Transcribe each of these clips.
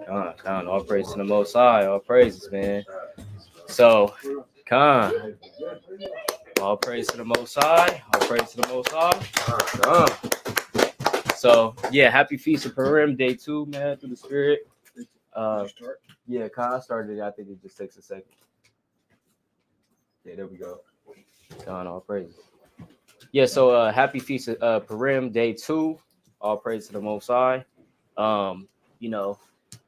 All praise to the Most High. All praises, man. So, Con, all praise to the Most High. All praise to the Most High. So, yeah, happy Feast of Purim, day 2, man, through the Spirit. Yeah, Con started it. I think it just takes a second. Yeah, there we go. Con, all praises. Yeah, so happy Feast of Purim, day 2. All praise to the Most High. You know,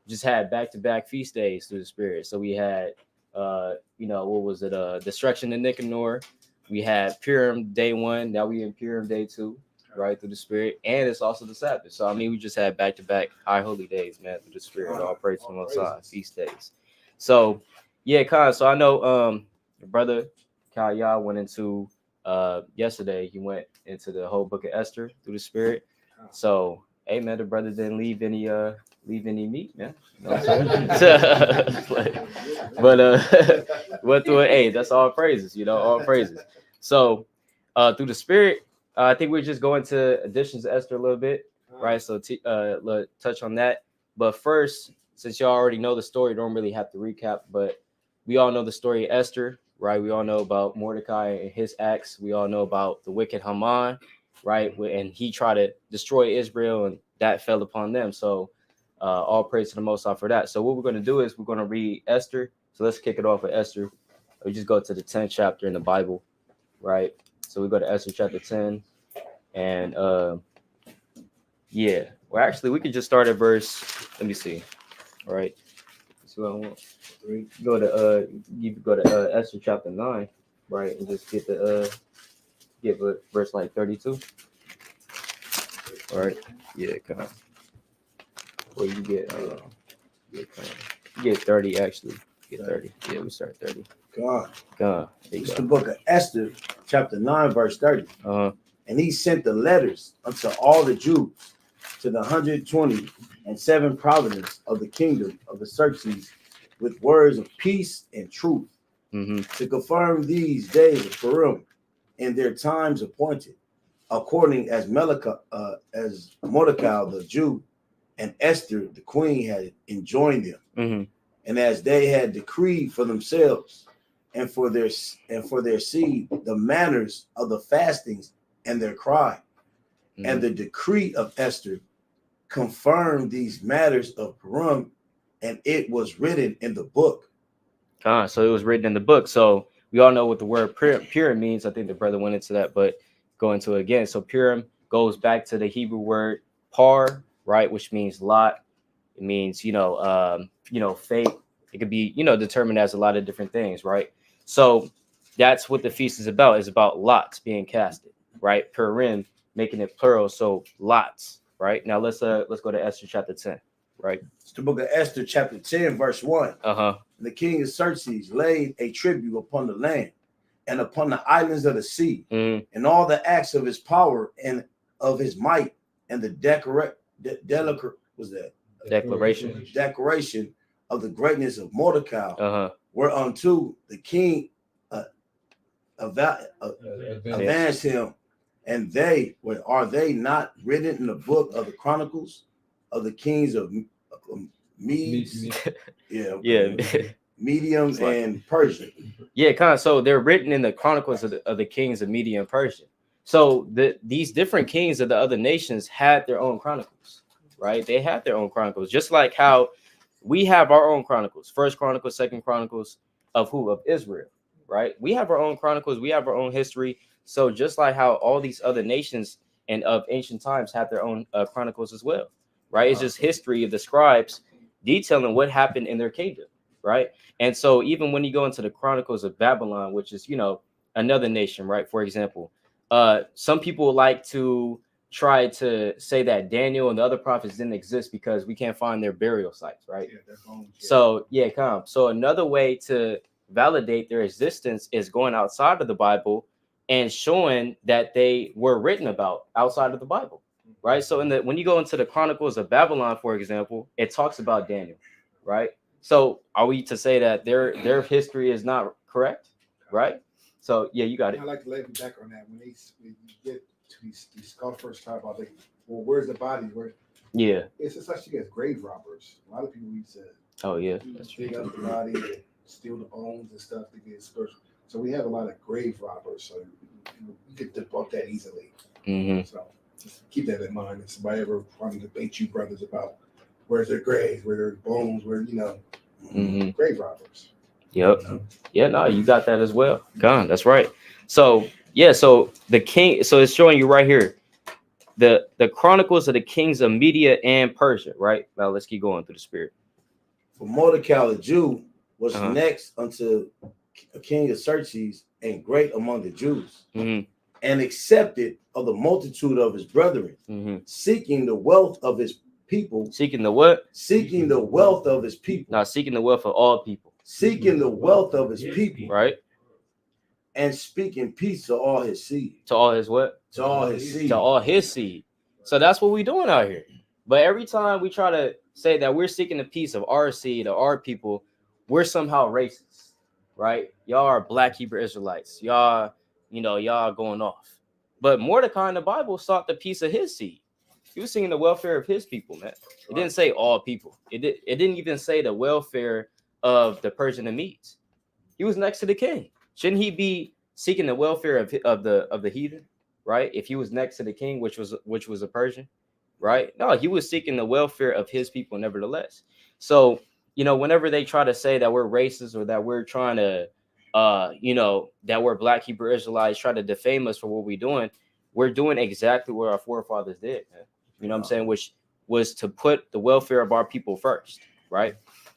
just had back-to-back feast days through the Spirit. So we had, what was it? Destruction in Nicanor. We had Purim day 1. Now we in Purim day 2, right, through the Spirit. And it's also the Sabbath. So, I mean, we just had back-to-back high holy days, man, through the Spirit. All praise to the Most High, feast days. So, yeah, Kyle, so I know your brother, Kyle Yah, went into, yesterday, he went into the whole book of Esther through the Spirit. So, hey, man, the brother didn't leave any meat, man. You know what I'm saying? but went through it. Hey, that's all praises, all praises. So through the Spirit, I think we're just going to additions to Esther a little bit, right? So touch on that. But first, since y'all already know the story, don't really have to recap, but we all know the story of Esther, right? We all know about Mordecai and his acts. We all know about the wicked Haman, right? And he tried to destroy Israel, and that fell upon them. So all praise to the Most High for that. So what we're going to do is we're going to read Esther. So let's kick it off with Esther. We just go to the 10th chapter in the Bible, right? So we go to Esther chapter 10. And yeah, well, actually, we could just start at verse. Let me see. All right. So I want go to you go to Esther chapter 9, right, and just get verse like 32. All right. Yeah, come on. Or you get 30 actually. Get 30. Yeah, we start 30. God. It's the book of Esther, chapter 9, verse 30. And he sent the letters unto all the Jews to the 127 provinces of the kingdom of the Xerxes with words of peace and truth, to confirm these days of Purim and their times appointed, according as Mordecai the Jew and Esther the queen had enjoined them, and as they had decreed for themselves and for their seed the manners of the fastings and their cry. And the decree of Esther confirmed these matters of Purim, and it was written in the book. So it was written in the book. So we all know what the word Purim means. I think the brother went into that, but go into it again. So Purim goes back to the Hebrew word par, right, which means lot. It means fate. It could be determined as a lot of different things, right? So that's what the feast is about. It's about lots being casted, right? Purim, making it plural, so lots, right? Now let's go to Esther chapter 10, right? It's the book of Esther chapter 10, verse 1. The king of Xerxes laid a tribute upon the land and upon the islands of the sea, and all the acts of his power and of his might, and the declaration of the greatness of Mordecai, whereunto the king advanced him. And are they not written in the book of the Chronicles of the kings of Medes? Medium and Persian. Yeah, so they're written in the Chronicles of the kings of Media and Persian. So these different kings of the other nations had their own chronicles, right? They had their own chronicles, just like how we have our own chronicles, First Chronicles, Second Chronicles of Israel, right? We have our own chronicles. We have our own history. So just like how all these other nations and of ancient times have their own chronicles as well, right? It's just history of the scribes detailing what happened in their kingdom, right? And so even when you go into the Chronicles of Babylon, which is, another nation, right? For example, some people like to try to say that Daniel and the other prophets didn't exist because we can't find their burial sites, right? So another way to validate their existence is going outside of the Bible and showing that they were written about outside of the Bible, right? So when you go into the Chronicles of Babylon, for example, it talks about Daniel, right? So are we to say that their history is not correct, right? So yeah, you got it. I like to lay back on that when you get to these scoffers talk about where's the body? Yeah. It's actually as grave robbers. A lot of people used to Oh yeah. That's dig true. up the body and steal the bones and stuff to get spiritual. So we have a lot of grave robbers. So you could debunk that easily. Mm-hmm. So just keep that in mind. If somebody ever wanted to debate you brothers about where's their graves, where their bones, where Mm-hmm. grave robbers. Yep. Yeah, no, you got that as well. Gone. That's right. So yeah, so the king, so it's showing you right here the chronicles of the kings of Media and Persia, right? Now let's keep going through the spirit. For Mordecai the Jew was Uh-huh. next unto King Xerxes and great among the Jews, Mm-hmm. and accepted of the multitude of his brethren, Mm-hmm. seeking the wealth of his people. Seeking the what? Seeking the wealth of his people. Not seeking the wealth of all people. Seeking the wealth of his people. Right. And speaking peace to all his seed. To all his what? To all his seed. To all his seed. So that's what we're doing out here. But every time we try to say that we're seeking the peace of our seed or our people, we're somehow racist, right? Y'all are Black Hebrew Israelites. Y'all going off. But Mordecai in the Bible sought the peace of his seed. He was seeking the welfare of his people, man. It didn't say all people. It didn't even say the welfare of the Persian and Medes. He was next to the king. Shouldn't he be seeking the welfare of the heathen, right? If he was next to the king, which was a Persian, right? No, he was seeking the welfare of his people, nevertheless. So, whenever they try to say that we're racist or that we're trying to, that we're Black Hebrew Israelites, try to defame us for what we're doing exactly what our forefathers did, man. You know what I'm saying? Which was to put the welfare of our people first, right?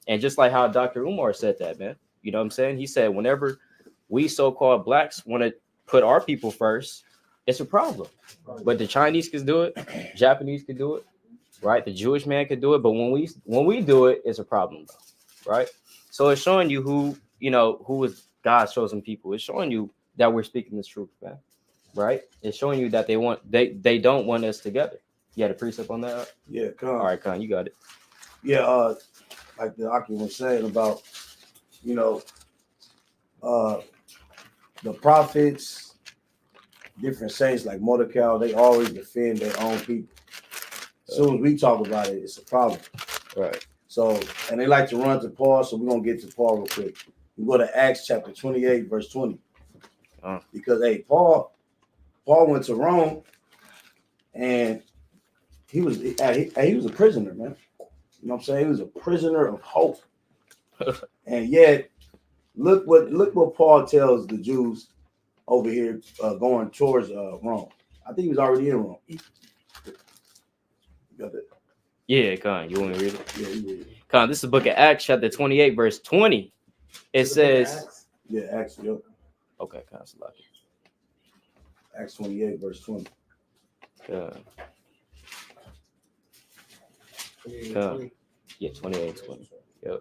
And just like how Dr. Umar said that, man. You know what I'm saying? He said, whenever we so-called Blacks want to put our people first, it's a problem. But the Chinese could do it, Japanese could do it, right? The Jewish man could do it, but when we do it, it's a problem, though, right? So it's showing you who is God's chosen people. It's showing you that we're speaking the truth, man, right? It's showing you that they don't want us together. You had a precept on that? Yeah, Con. All right, Con, you got it. Yeah, like the Aki was saying about, the prophets, different saints like Mordecai, they always defend their own people. As soon as we talk about it, it's a problem. Right. So, and they like to run to Paul, so we're going to get to Paul real quick. We go to Acts chapter 28, verse 20. Because, Paul went to Rome, and he was a prisoner, man. You know what I'm saying? He was a prisoner of hope. And yet, look what Paul tells the Jews over here going towards Rome. I think he was already in Rome. You got that? Yeah, Con. You want me to read it? Yeah, you read it. Con, this is the book of Acts, chapter 28, verse 20. It says... Yeah, Acts. Yep. Okay, Con. Acts 28, verse 20. Yeah, 28, 20. Yep.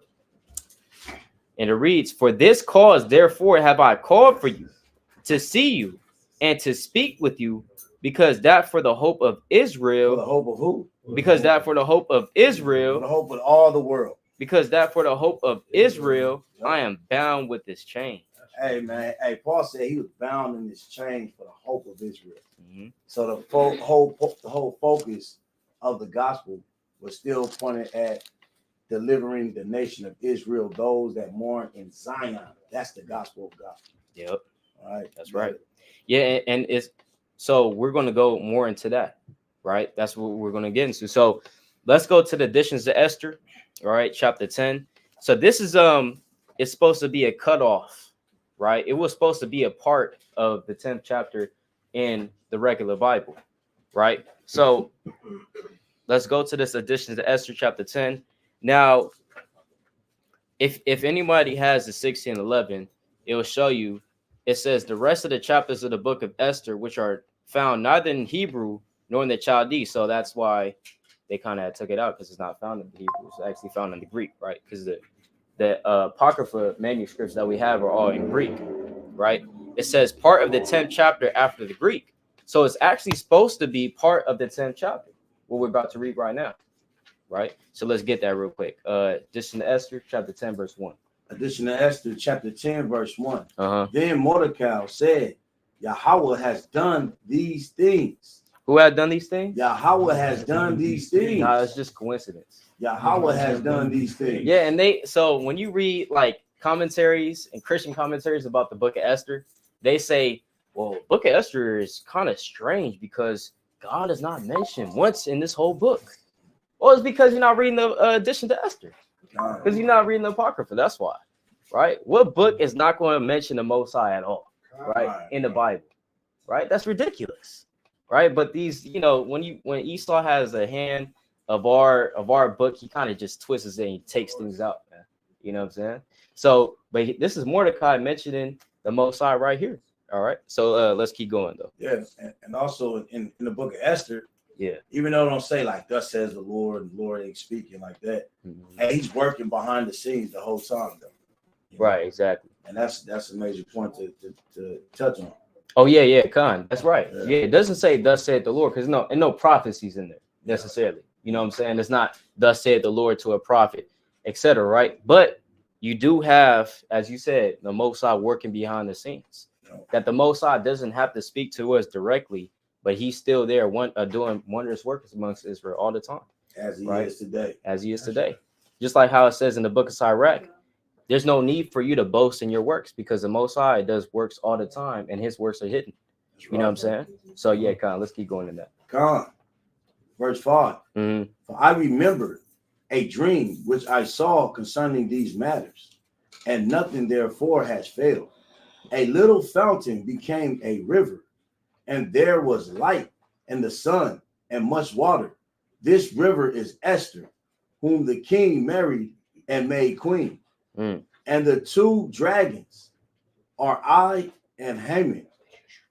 And it reads, "For this cause, therefore, have I called for you, to see you, and to speak with you, because that for the hope of Israel." For the hope of who? Because that for the hope of Israel. For the hope of all the world. Because that for the hope of Israel, I am bound with this chain. Hey, man. Hey, Paul said he was bound in this chain for the hope of Israel. Mm-hmm. So the whole focus of the gospel was still pointed at delivering the nation of Israel, those that mourn in Zion. That's the gospel of God. Yep. All right. That's right. Yeah, and it's so we're going to go more into that, right? That's what we're going to get into. So let's go to the additions to Esther, all right, chapter 10. So this is it's supposed to be a cutoff, right? It was supposed to be a part of the 10th chapter in the regular Bible, right? So let's go to this addition to Esther chapter 10. Now, if anybody has the 1611, it will show you. It says the rest of the chapters of the book of Esther, which are found neither in Hebrew nor in the Chaldee. So that's why they kind of took it out, because it's not found in the Hebrew. It's actually found in the Greek, right? Because the Apocrypha manuscripts that we have are all in Greek, right? It says part of the 10th chapter after the Greek. So it's actually supposed to be part of the 10th chapter, what we're about to read right now, right? So let's get that real quick. Addition to Esther, chapter 10, verse 1. Addition to Esther, chapter 10, verse 1. Uh-huh. Then Mordecai said, Yahweh has done these things. Who had done these things? Yahweh has done these things. Nah, it's just coincidence. Yahweh has done these things. Yeah, and so when you read like commentaries and Christian commentaries about the book of Esther, they say, well, book of Esther is kind of strange because God is not mentioned once in this whole book. Well, it's because you're not reading the addition to Esther. Because you're not reading the Apocrypha. That's why. Right? What book is not going to mention the Most High at all? Right? In the Bible. Right? That's ridiculous. Right? But these, when Esau has a hand of our book, he kind of just twists it and he takes things out, man. You know what I'm saying? So, but this is Mordecai mentioning the Most High right here. All right. So let's keep going though. Yeah, and also in the book of Esther, yeah, even though it don't say like thus says the Lord ain't speaking like that, and he's working behind the scenes the whole time though. Right, exactly. And that's a major point to touch on. Oh yeah, Khan. That's right. Yeah, it doesn't say thus saith the Lord, because no prophecies in there necessarily. You know what I'm saying? It's not thus saith the Lord to a prophet, etc. Right? But you do have, as you said, the Most High working behind the scenes. That the Most High doesn't have to speak to us directly, but he's still there doing wondrous works amongst Israel all the time. As he is today. As he is today. Just like how it says in the book of Sirach, there's no need for you to boast in your works because the Most High does works all the time and his works are hidden. You know what I'm saying? So yeah, Khan, let's keep going in that. Khan, verse 5. For I remember a dream which I saw concerning these matters, and nothing therefore has failed. A little fountain became a river, and there was light and the sun and much water. This river is Esther, whom the king married and made queen. And the two dragons are I and Haman.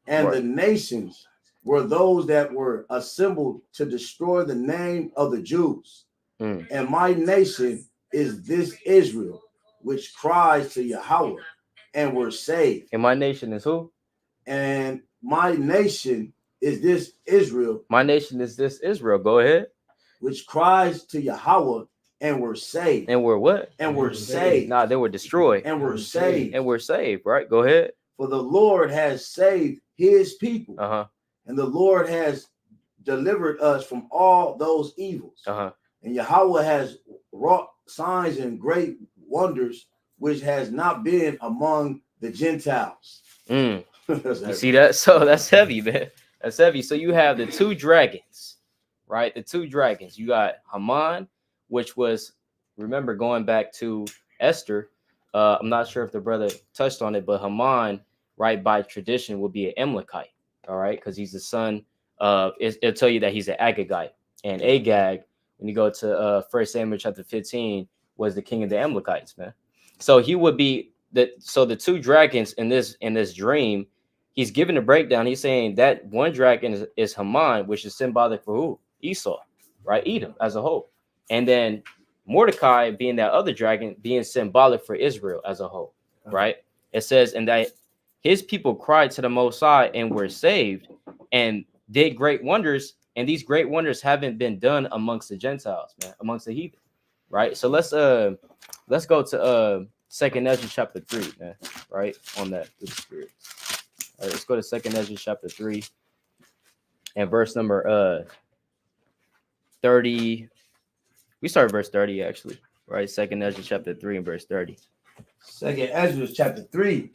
And the nations were those that were assembled to destroy the name of the Jews. And my nation is this Israel, which cries to Yahweh and were saved. And my nation is who? And my nation is this Israel. My nation is this Israel. Go ahead. Which cries to Yahweh and were saved. And were what? And were saved. Nah, they were destroyed. And were saved. And were saved, right? Go ahead. For the Lord has saved his people. And the Lord has delivered us from all those evils. And Yahweh has wrought signs and great wonders, which has not been among the Gentiles. You see that? So that's heavy, man. That's heavy. So you have the two dragons, right? The two dragons. You got Haman, which was, remember, going back to Esther. I'm not sure if the brother touched on it, but Haman, right, by tradition, will be an Amalekite, all right, because he's the son of, it'll tell you that he's an Agagite. And Agag, when you go to 1 Samuel chapter 15, was the king of the Amalekites, man. So he would be the two dragons in this dream. He's giving a breakdown. He's saying that one dragon is Haman, which is symbolic for who? Esau, right? Edom as a whole. And then Mordecai being that other dragon, being symbolic for Israel as a whole, right? It says, and that his people cried to the Most High and were saved and did great wonders. And these great wonders haven't been done amongst the Gentiles, man, amongst the heathen, right? So let's go to 2nd Ezra chapter 3, man, right? On that with the spirit. All right, let's go to 2nd Ezra chapter 3 and verse number 30. We start verse 30 actually, right? 2nd Ezra chapter 3 and verse 30. 2nd Ezra chapter 3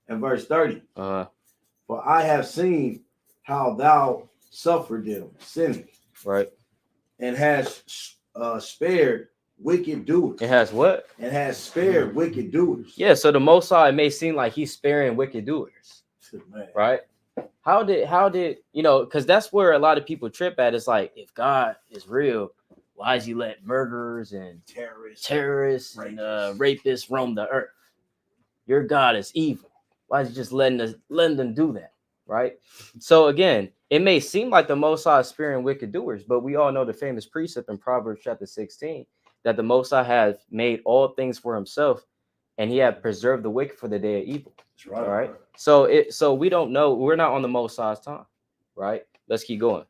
and verse 30. For I have seen how thou suffered them sinning, right? And has spared wicked doers. It has what? It has spared wicked doers. Yeah, so the Most High may seem like he's sparing wicked doers, right? How did because that's where a lot of people trip at. It's like, if God is real, why does he let murderers and terrorists and rapists roam the earth? Your God is evil. Why is he just letting them do that? Right? So again, it may seem like the Most High is sparing wicked doers, but we all know the famous precept in Proverbs chapter 16 that the Most High has made all things for himself, and he had preserved the wicked for the day of evil. That's right. All right. So we don't know. We're not on the Most High's time. Right. Let's keep going.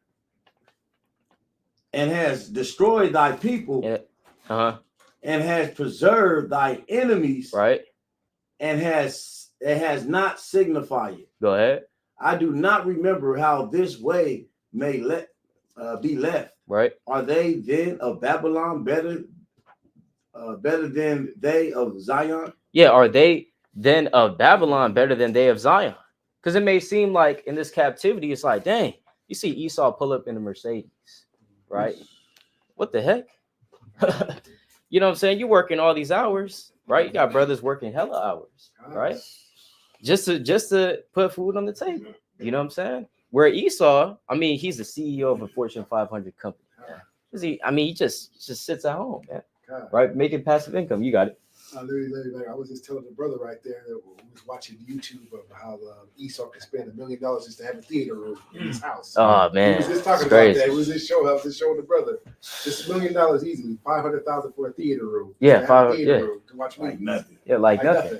And has destroyed thy people. And has preserved thy enemies. Right. And it has not signified it. Go ahead. I do not remember how this way may be left. Right. Are they then of Babylon better than they of Zion? Yeah, are they then of Babylon better than they of Zion? Because it may seem like in this captivity, it's like, dang, you see Esau pull up in a Mercedes, right? What the heck? You know what I'm saying? You're working all these hours, right? You got brothers working hella hours, right? Just to put food on the table. You know what I'm saying? Where Esau, I mean, he's the CEO of a Fortune 500 company. He just sits at home, man. Right? Making passive income. You got it. Literally, I was just telling the brother right there that was watching YouTube of how Esau could spend $1 million just to have a theater room in his house. Oh man, he was just talking about that. It was his show. I was just showing the brother just $1 million easily, $500,000 for a theater room. Yeah, room to watch like nothing. Yeah, like nothing.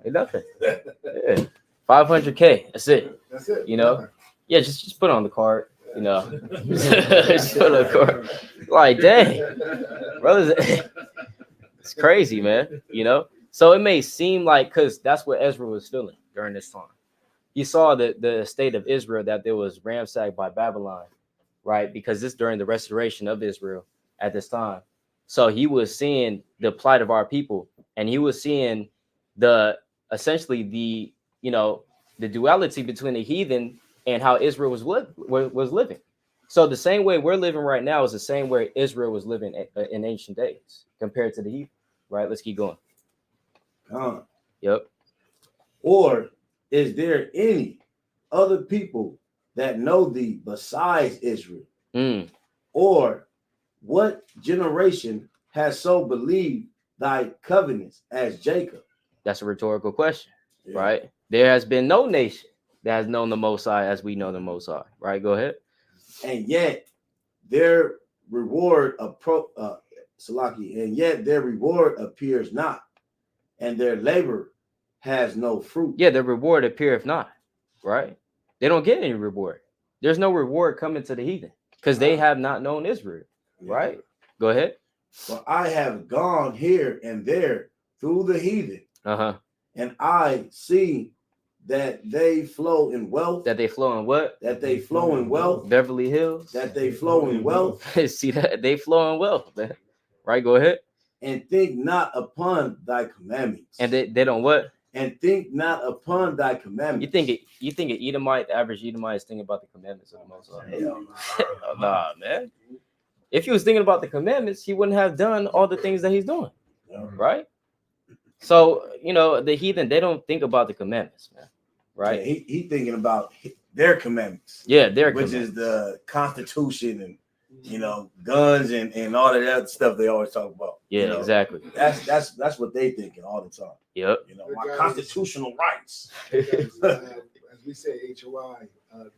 Like nothing. Yeah, 500K. That's it. That's it. You know. Yeah, just put it on the card. You know, just put it on the card. Like dang, brothers. It's crazy, man. You know, so it may seem like because that's what Ezra was feeling during this time. He saw the state of Israel, that there was ransacked by Babylon, right? Because this during the restoration of Israel at this time. So he was seeing the plight of our people, and he was seeing essentially the duality between the heathen and how Israel was living. So the same way we're living right now is the same way Israel was living in ancient days compared to the heathen, right? Let's keep going. Yep. Or is there any other people that know thee besides Israel? Or what generation has so believed thy covenants as Jacob? That's a rhetorical question, right? There has been no nation that has known the Most High as we know the Most High, right? Go ahead. And yet their reward appears not, and their labor has no fruit. Yeah, the reward appeareth not, right? They don't get any reward. There's no reward coming to the heathen because they have not known Israel, right? Go ahead. For I have gone here and there through the heathen, and I see that they flow in wealth. That they flow in what? That they flow in wealth. Beverly Hills. That they flow in wealth. See that they flow in wealth, man. Right? Go ahead. And think not upon thy commandments. And they don't what? And think not upon thy commandments. You think an Edomite, the average Edomite, is thinking about the commandments of the Most High? Nah, man. If he was thinking about the commandments, he wouldn't have done all the things that he's doing, right? So the heathen, they don't think about the commandments, man, right? Yeah, he thinking about their commandments. Yeah, which is the Constitution and guns and all of that stuff they always talk about. Yeah, exactly. That's what they thinking all the time. Yep. My constitutional rights. As we say, HOI,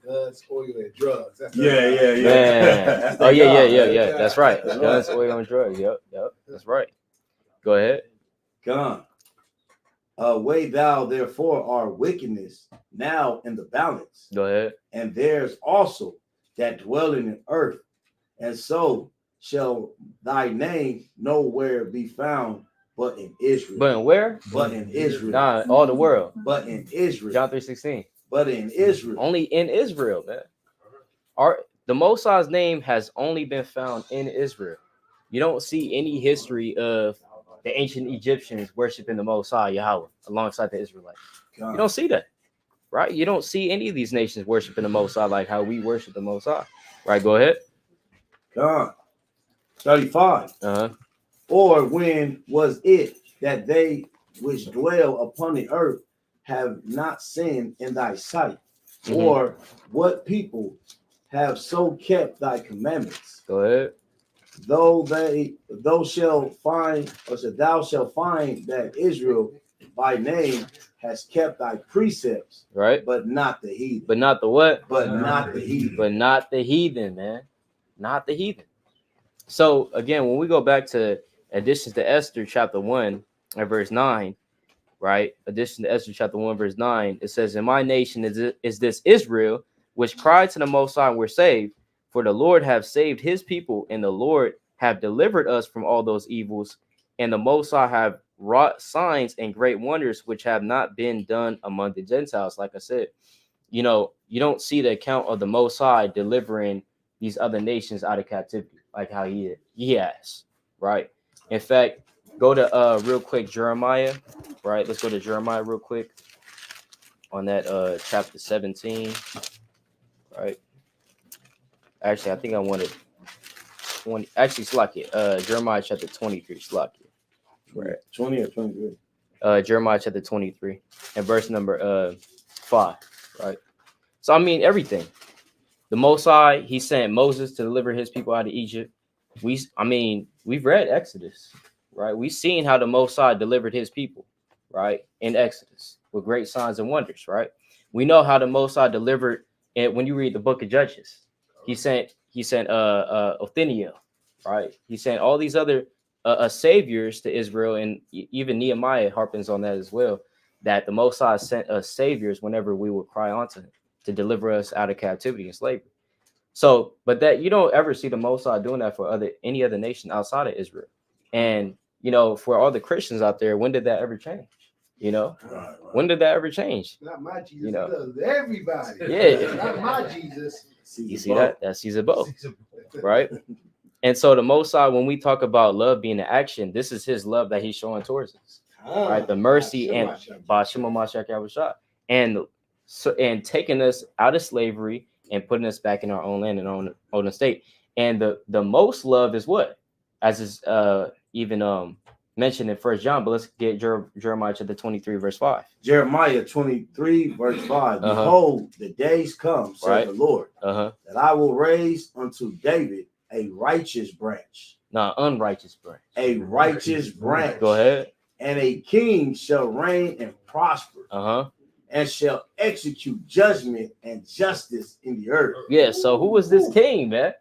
guns, oil, and drugs. That's yeah. Oh yeah. That's right. Guns, oil, and drugs. Yep. That's right. Go ahead. Gone. Weigh thou therefore our wickedness now in the balance. Go ahead. And there's also that dwelling in earth, and so shall thy name nowhere be found but in Israel. But in where? But in Israel. Nah, all the world. But in Israel. John 3:16. But in Israel. Only in Israel, man. The Most High's name has only been found in Israel. You don't see any history of the ancient Egyptians worshiping the Most High, Yahweh, alongside the Israelites. You don't see that, right? You don't see any of these nations worshiping the Most High like how we worship the Most High. Right, go ahead. 35. Or when was it that they which dwell upon the earth have not sinned in thy sight? Or what people have so kept thy commandments? Go ahead. Thou shalt find that Israel by name has kept thy precepts, right? But not the heathen. But not the what? But not the heathen. But not the heathen, man. Not the heathen. So again, when we go back to Additions to Esther chapter 1 and verse 9, right? Addition to Esther chapter 1 verse 9, it says, "In my nation is this Israel, which cried to the Most High and were saved. For the Lord have saved his people, and the Lord have delivered us from all those evils. And the Most High have wrought signs and great wonders, which have not been done among the Gentiles." Like I said, you know, you don't see the account of the Most High delivering these other nations out of captivity like how he has, right? In fact, go to real quick Jeremiah, right? Let's go to Jeremiah real quick on that chapter 17, right? Actually, I think I wanted 20. Actually, Slakia, Jeremiah chapter 23, Slakia. Right. 20 or 23? Jeremiah chapter 23 and verse number 5, right? So I mean everything. The Most High, he sent Moses to deliver his people out of Egypt. We've read Exodus, right? We've seen how the Most High delivered his people, right? In Exodus with great signs and wonders, right? We know how the Most High delivered it when you read the book of Judges. He sent Othniel, right? He sent all these other saviors to Israel, and even Nehemiah harpens on that as well, that the Most High sent us saviors whenever we would cry unto him to deliver us out of captivity and slavery. So, but that you don't ever see the Most High doing that for any other nation outside of Israel. And you know, for all the Christians out there, when did that ever change? You know, Right. when did that ever change? Not my Jesus. You know. Loves everybody. Yeah. Not my Jesus. You see that? That's Caesar both, right? And so the Most High, when we talk about love being an action, this is his love that he's showing towards us, right? The mercy and and taking us out of slavery and putting us back in our own land and own estate. And the most love is what, as is even mentioned in First John. But let's get Jeremiah chapter 23 verse 5. Jeremiah 23 verse 5. Behold, the days come, says the Lord, that I will raise unto David a righteous branch. No, unrighteous branch. A righteous branch. Go ahead. And a king shall reign and prosper. And shall execute judgment and justice in the earth. Yeah, so who is this king, man?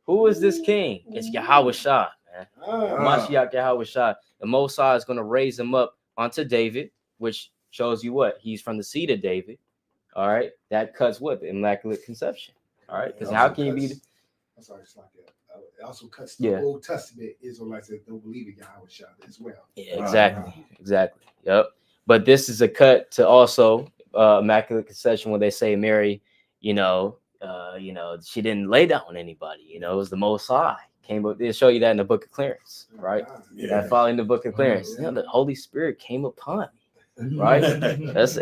Who is this king? It's Yahweh Shah, man. Mashiach Yahweh Shah. The Most High is going to raise him up onto David, which shows you what? He's from the seed of David. All right. That cuts what? The Immaculate Conception. All right. Because how can you be... I'm sorry, it's like that. It also cuts the Old Testament Israelites that don't believe in Yahweh Shah as well. Yeah, exactly. Exactly. Yep. But this is a cut to also... Immaculate Conception, when they say Mary, you know, she didn't lay down on anybody. You know, it was the Most High came up. They'll show you that in the Book of Clarence, right? That following the Book of Clarence, the Holy Spirit came upon me, right? That's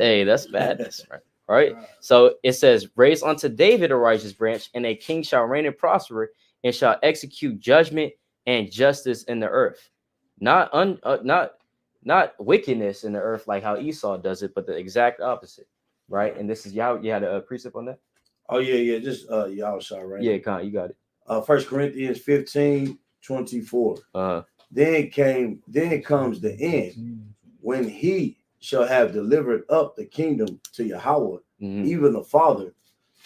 madness, right? So it says, "Raise unto David a righteous branch, and a king shall reign and prosper, and shall execute judgment and justice in the earth." Not wickedness in the earth like how Esau does it, but the exact opposite, right? And this is Yahweh. You had a precept on that? Oh yeah, just Yahweh Shah, right? Yeah, you got it. 1 Corinthians 15:24. Then comes the end, when he shall have delivered up the kingdom to Yahweh, even the Father,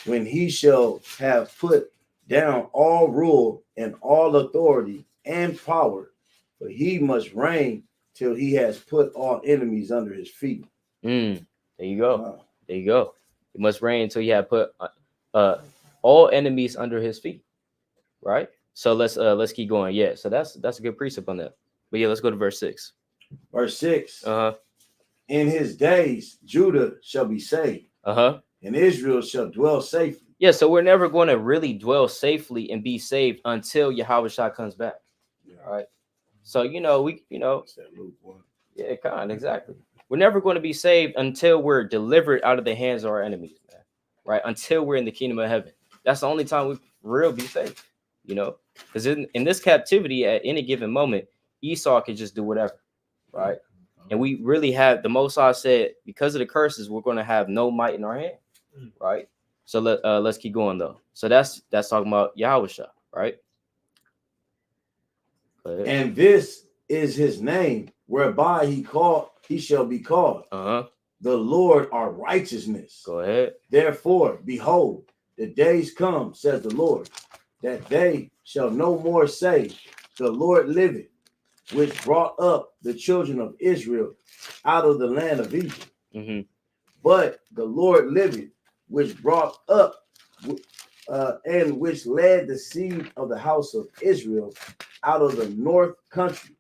when he shall have put down all rule and all authority and power, for he must reign till he has put all enemies under his feet. There you go. There you go. He must reign until he had put all enemies under his feet. Right. So let's keep going. Yeah. So that's a good precept on that. But yeah, let's go to verse 6. Verse 6. In his days, Judah shall be saved. And Israel shall dwell safely. Yeah. So we're never going to really dwell safely and be saved until Yahweh Shah comes back. All right. So, exactly. We're never going to be saved until we're delivered out of the hands of our enemies, man. Right? Until we're in the kingdom of heaven. That's the only time we really be saved, because in this captivity at any given moment, Esau could just do whatever, right? And we really have, the Most High said, because of the curses, we're going to have no might in our hand, right? So let's keep going though. So that's talking about Yahweh Shah, right? And this is his name, whereby he shall be called. The Lord our righteousness. Go ahead. Therefore, behold, the days come, says the Lord, that they shall no more say, the Lord liveth, which brought up the children of Israel out of the land of Egypt. But the Lord liveth, which brought up and which led the seed of the house of Israel out of the north country,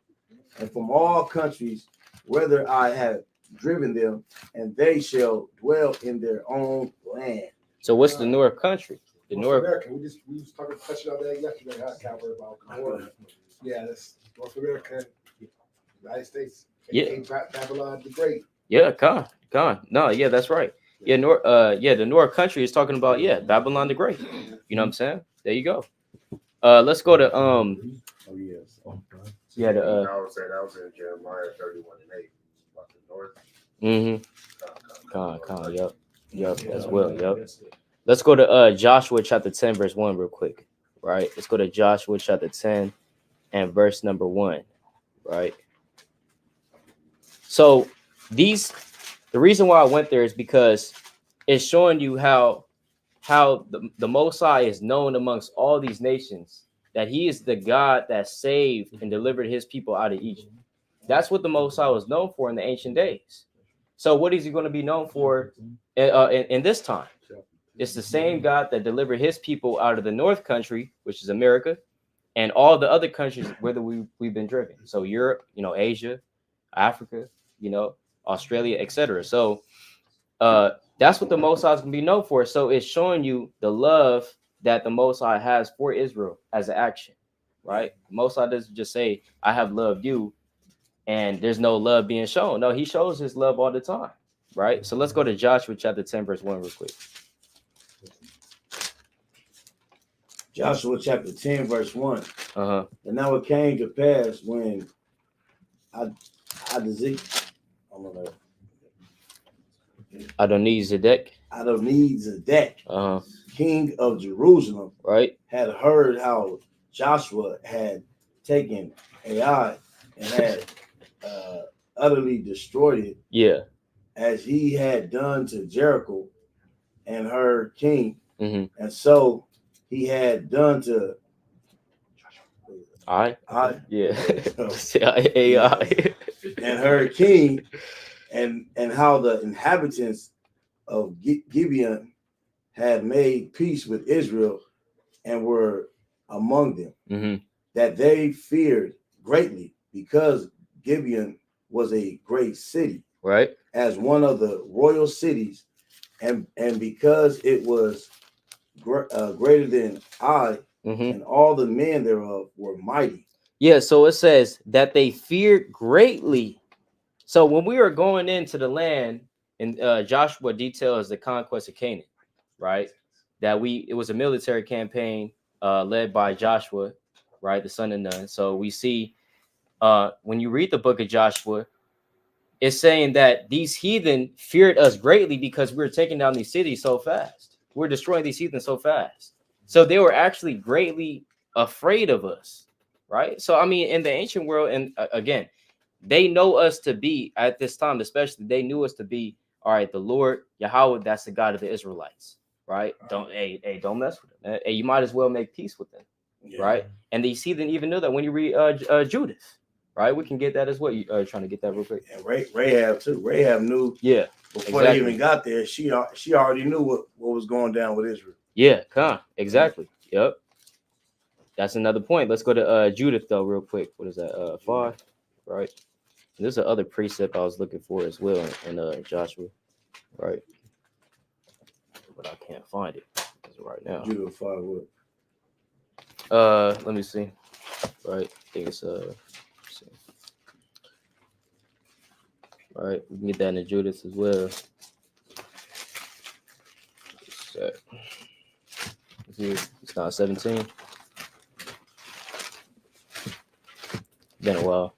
and from all countries, whether I have driven them, and they shall dwell in their own land. So what's the North country? The North North. America. We was touching on that yesterday. Calvert, about North. Yeah, that's North America, United States. Yeah. Babylon the Great. Yeah, con. No, yeah, that's right. Yeah, the North country is talking about Babylon the Great. You know what I'm saying? There you go. Let's go to Oh yes. yeah the I would say that was in Jeremiah 31:8. About the north. Con. Yep, as well. Yep. Let's go to Joshua chapter 10, verse 1, real quick. Right. Let's go to Joshua chapter 10 and verse number 1. Right. So the reason why I went there is because it's showing you how the Most High is known amongst all these nations, that he is the God that saved and delivered his people out of Egypt. That's what the Most High was known for in the ancient days. So what is he going to be known for in this time? It's the same God that delivered his people out of the North country, which is America, and all the other countries where we've been driven. So Europe, Asia, Africa, Australia, etc. So that's what the Most High is going to be known for. So it's showing you the love that the Most High has for Israel as an action, right? The Most High doesn't just say, I have loved you, and there's no love being shown. No, he shows his love all the time, right? So let's go to Joshua chapter 10, verse 1 real quick. Joshua chapter 10, verse 1. Uh-huh. And now it came to pass when Adonizedek, king of Jerusalem, right, had heard how Joshua had taken Ai and had utterly destroyed it. Yeah. As he had done to Jericho and her king. Mm-hmm. And so he had done to AI. and her king, and how the inhabitants of Gibeon had made peace with Israel and were among them, that they feared greatly, because Gibeon was a great city, right, as one of the royal cities, and because it was greater than Ai, and all the men thereof were mighty. Yeah, so it says that they feared greatly. So when we were going into the land, and Joshua details the conquest of Canaan, right? It was a military campaign led by Joshua, right, the son of Nun. So we see when you read the book of Joshua, it's saying that these heathen feared us greatly because we were taking down these cities so fast. We're destroying these heathen so fast. So they were actually greatly afraid of us, right? So, I mean, in the ancient world, and again, they know us to be, at this time especially, they knew us to be, all right, the Lord, Yahweh, that's the God of the Israelites, right? Don't mess with them. Hey, you might as well make peace with them, right? And these heathen even know that when you read Judith, right? We can get that as well. You trying to get that real quick? And Rahab too. Rahab knew. Yeah. Before they even got there, she already knew what was going down with Israel. Yeah, exactly. Yep. That's another point. Let's go to Judith though, real quick. What is that? 5, right? There's a other precept I was looking for as well in Joshua, right? But I can't find it right now. Judith 5 what? Let me see. Right, I think it's all right, we can get that in the Judith as well. It's not 17. Been a while.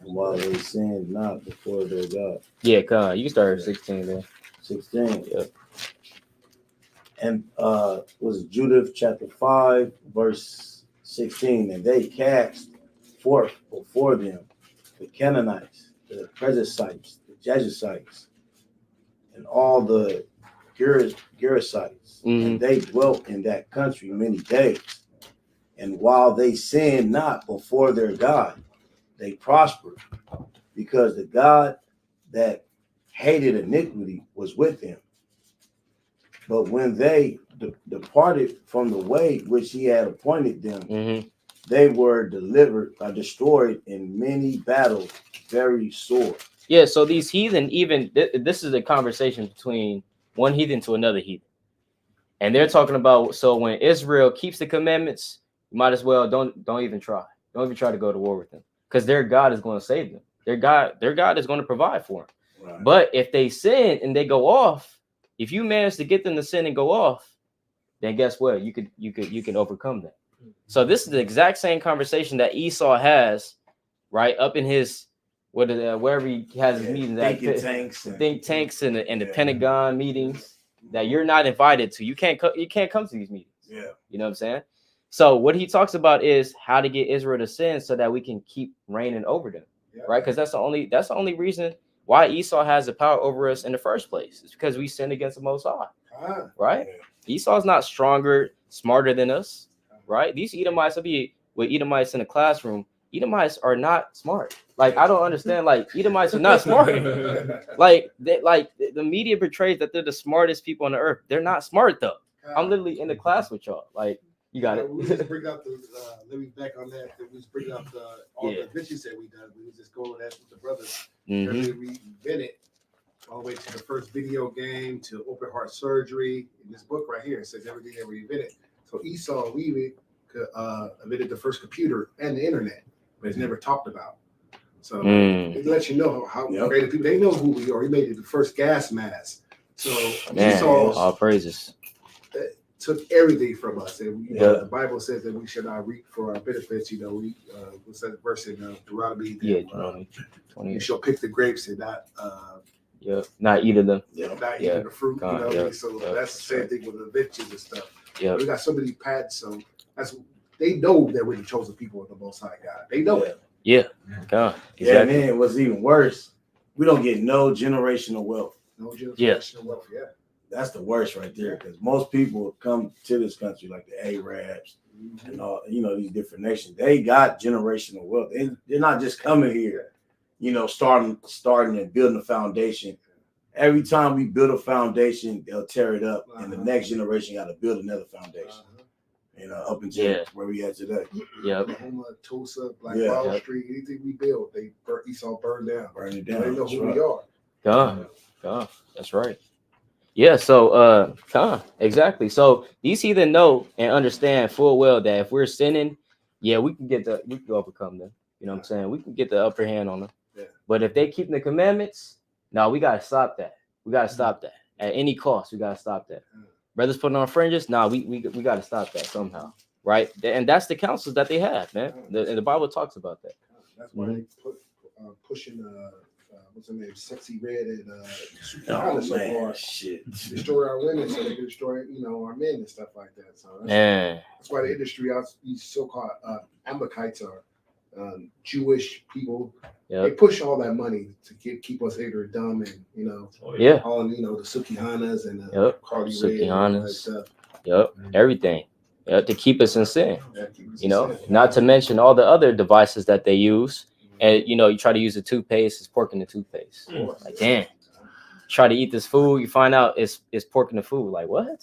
And while they sinned not before their God. Yeah, you can start at 16 then. 16. Yeah. And was Judith chapter 5, verse 16. And they cast forth before them the Canaanites, the Perizzites, the Jebusites, and all the Gerasites, and they dwelt in that country many days. And while they sinned not before their God, they prospered, because the God that hated iniquity was with them. But when they departed from the way which he had appointed them, they were destroyed in many battles, very sore. Yeah, so these heathen, even this is a conversation between one heathen to another heathen, and they're talking about, so when Israel keeps the commandments, you might as well don't even try, to go to war with them, because their God is going to save them. Their God is going to provide for them. Right. But if they sin and they go off, if you manage to get them to sin and go off, then guess what? You can overcome that. So this is the exact same conversation that Esau has, right, up in his wherever he has his meetings at, think tanks and the Pentagon meetings that you're not invited to. You can't come to these meetings. Yeah, you know what I'm saying. So what he talks about is how to get Israel to sin so that we can keep reigning over them, right? Because that's the only reason why Esau has the power over us in the first place. It's because we sinned against the Most High, right? Esau's not stronger, smarter than us, right? These Edomites, I'll be with Edomites in the classroom. Edomites are not smart. Like, I don't understand. Like, Edomites are not smart. The media portrays that they're the smartest people on the earth. They're not smart though. I'm literally in the class with y'all. Like, you got it. We just bring up the. Let me back on that. We just bring up all the adventures that we done. We just go with that with the brothers. Everything we invented, all the way to the first video game to open heart surgery. In this book right here, it says everything that we invented. So Esau, we invented the first computer and the internet, but it's never talked about. So it lets you know how creative people. They know who we are. He made the first gas mask. So Esau, all praises, took everything from us. And the Bible says that we should not reap for our benefits. You know, what's that verse in Deuteronomy? Deuteronomy 20. You shall pick the grapes and not not eat of them. Not eating the fruit. So that's the same thing with the inventions and stuff. Yeah, we got so many patents. So they know that we're the chosen people of the Most High God. They know it. Yeah, God. Exactly. Yeah, man. What's even worse, we don't get no generational wealth. No generational wealth. Yeah. That's the worst right there, because most people come to this country like the Arabs and all, these different nations. They got generational wealth. They're not just coming here, starting and building a foundation. Every time we build a foundation, they'll tear it up, and the next generation got to build another foundation. Up until where we at today. Yeah. Oklahoma, Tulsa, Wall Street, anything we build, Esau burned down. Burn it down. They know who we are. God. That's right. Yeah, so exactly. So these heathen know and understand full well that if we're sinning, we can overcome them. You know what I'm saying? We can get the upper hand on them. Yeah. But if they keep the commandments, no, we gotta stop that. We gotta stop that at any cost. We gotta stop that. Brothers putting on fringes, we gotta stop that somehow, right? And that's the counsels that they have, man. The Bible talks about that. That's why they pushing what's her name, Sexy Red and so far. Shit. Destroy our women so they can destroy, our men and stuff like that. So that's why the industry, these so-called Amalekites are Jewish people. They push all that money to keep us ignorant, dumb, and all the Sukihanas and the Cardi Ray and all that stuff. Everything. To keep us in sin. Not to mention all the other devices that they use. And you try to use the toothpaste, it's pork in the toothpaste. Like, damn. Try to eat this food, you find out it's pork in the food. Like, what?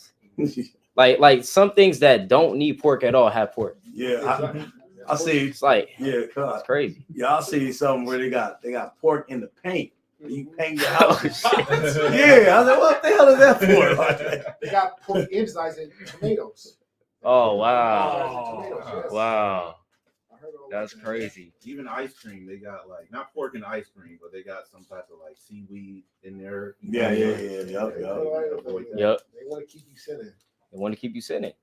like some things that don't need pork at all have pork. Yeah, I see. It's like, it's crazy. Yeah, I see something where they got pork in the paint. You paint your house. Yeah, I said, what the hell is that for? They got pork insides in tomatoes. Oh wow! Wow. That's crazy. Even ice cream, they got not pork in ice cream, but they got some type of seaweed in there. Yeah. They want to keep you sinning.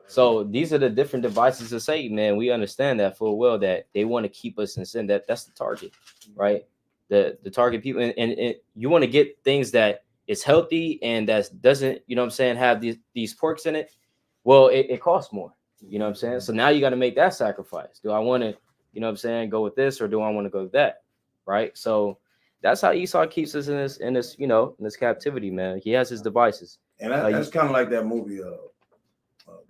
So these are the different devices of Satan, man. We understand that full well, that they want to keep us in sin. That's the target, right? The target people, and you want to get things that is healthy and that doesn't, have these porks in it. Well, it costs more. You know what I'm saying? So now you got to make that sacrifice. Do I want to, go with this, or do I want to go with that? Right. So that's how Esau keeps us in this captivity, man. He has his devices. And that's kind of like that movie.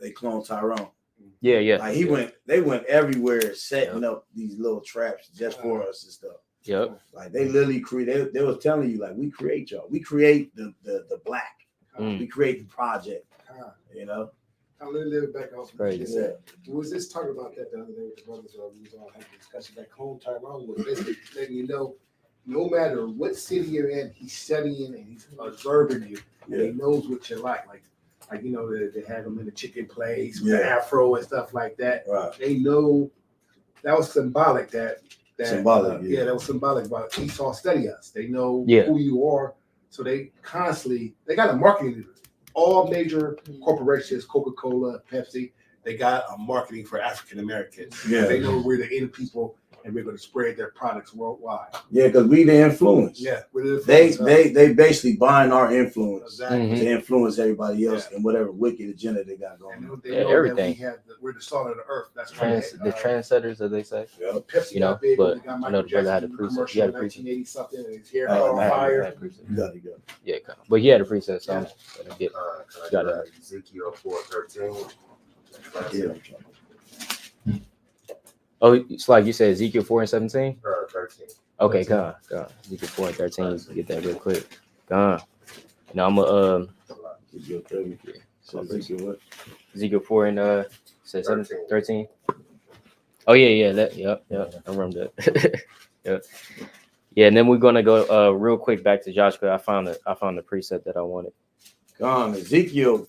They cloned Tyrone. Yeah. Like they went everywhere setting up these little traps just for us and stuff. Yep. Like they literally create. They was telling you, we create y'all. We create the black. We create the project. I live back off. Crazy. We was just talking about that the other day with the brothers. We was all having a discussion. That clone Tyrone was basically letting you know no matter what city you're in, he's studying and he's observing you, and he knows what you're like. Like you know, they have him in the chicken place with the afro and stuff like that. Right. They know that was symbolic. That symbolic. that was symbolic about Esau study us. They know Yeah. who you are, so they got a marketing leader. All major corporations, Coca-Cola, Pepsi, they got a marketing for African Americans. Yeah. They know we're the in people, and we're going to spread their products worldwide. Yeah, because we the influence. Yeah, we're the influence. They basically buying our influence Exactly. to influence everybody else and whatever wicked agenda they got going on. They know everything. that we're the salt of the earth. That's The trendsetters, as they say. Yep. Pepsi You know, got big, but they got I Michael know the brother had a Jackson preset. He commercial had in a preset. 1980 something, and his hair caught on I fire. had a preset. You got to go. Yeah, but he had a preset song. Can I Got go to Ezekiel 4:13? Yeah. Oh, it's like you said, Ezekiel 4 and 17? 13. Okay, go on. Ezekiel 4 and 13. Get that real quick. Go on. Now I'm going Ezekiel 30. So Ezekiel what? Ezekiel 4 and said 13. 13. Oh yeah, that yep. I remember that. Yep. Yeah, and then we're gonna go real quick back to Joshua. I found the preset that I wanted. Gone. Ezekiel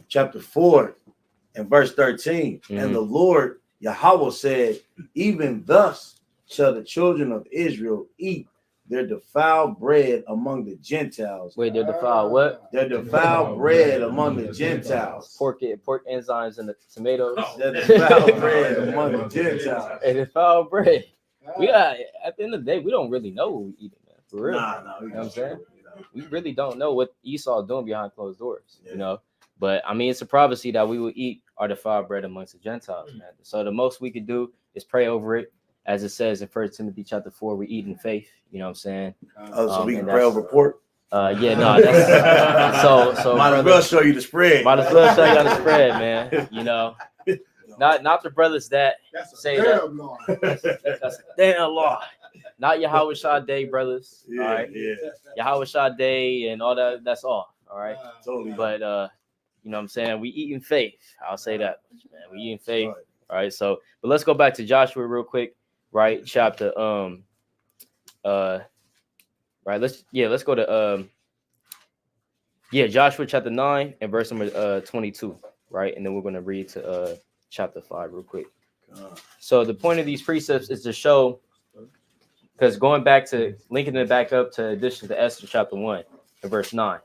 chapter 4 and verse 13. And the Lord Yahweh said, even thus shall the children of Israel eat their defiled bread among the Gentiles. Wait, they're defiled what? Their defiled bread among the Gentiles. Pork enzymes and the tomatoes. Their defiled bread among the Gentiles. And defiled bread. We got at the end of the day, we don't really know what we eating, man. For real. Nah, You know what I'm saying? We really don't know what Esau doing behind closed doors, you know. But I mean, it's a prophecy that we will eat our defiled bread amongst the Gentiles, man. So the most we could do is pray over it, as it says in 1 Timothy chapter 4. We eat in faith. You know what I'm saying? So we can pray over pork. Yeah, no, that's so. Might as well show you the spread. Might as well show you the spread, man. You know, not the brothers that say that. That's a damn law. Not Yahweh Shai brothers. Yeah, all right. yeah. Yahweh Shai and all that. That's all. All right. Totally. But you know what I'm saying? We eat in faith. I'll say that, man. We eat in faith. Right. All right. So, but let's go back to Joshua real quick. Right. Chapter right. Let's go to Joshua chapter 9 and verse number 22. Right. And then we're gonna read to chapter 5 real quick. So the point of these precepts is to show, because going back to linking it back up to addition to Esther chapter 1 and verse 9,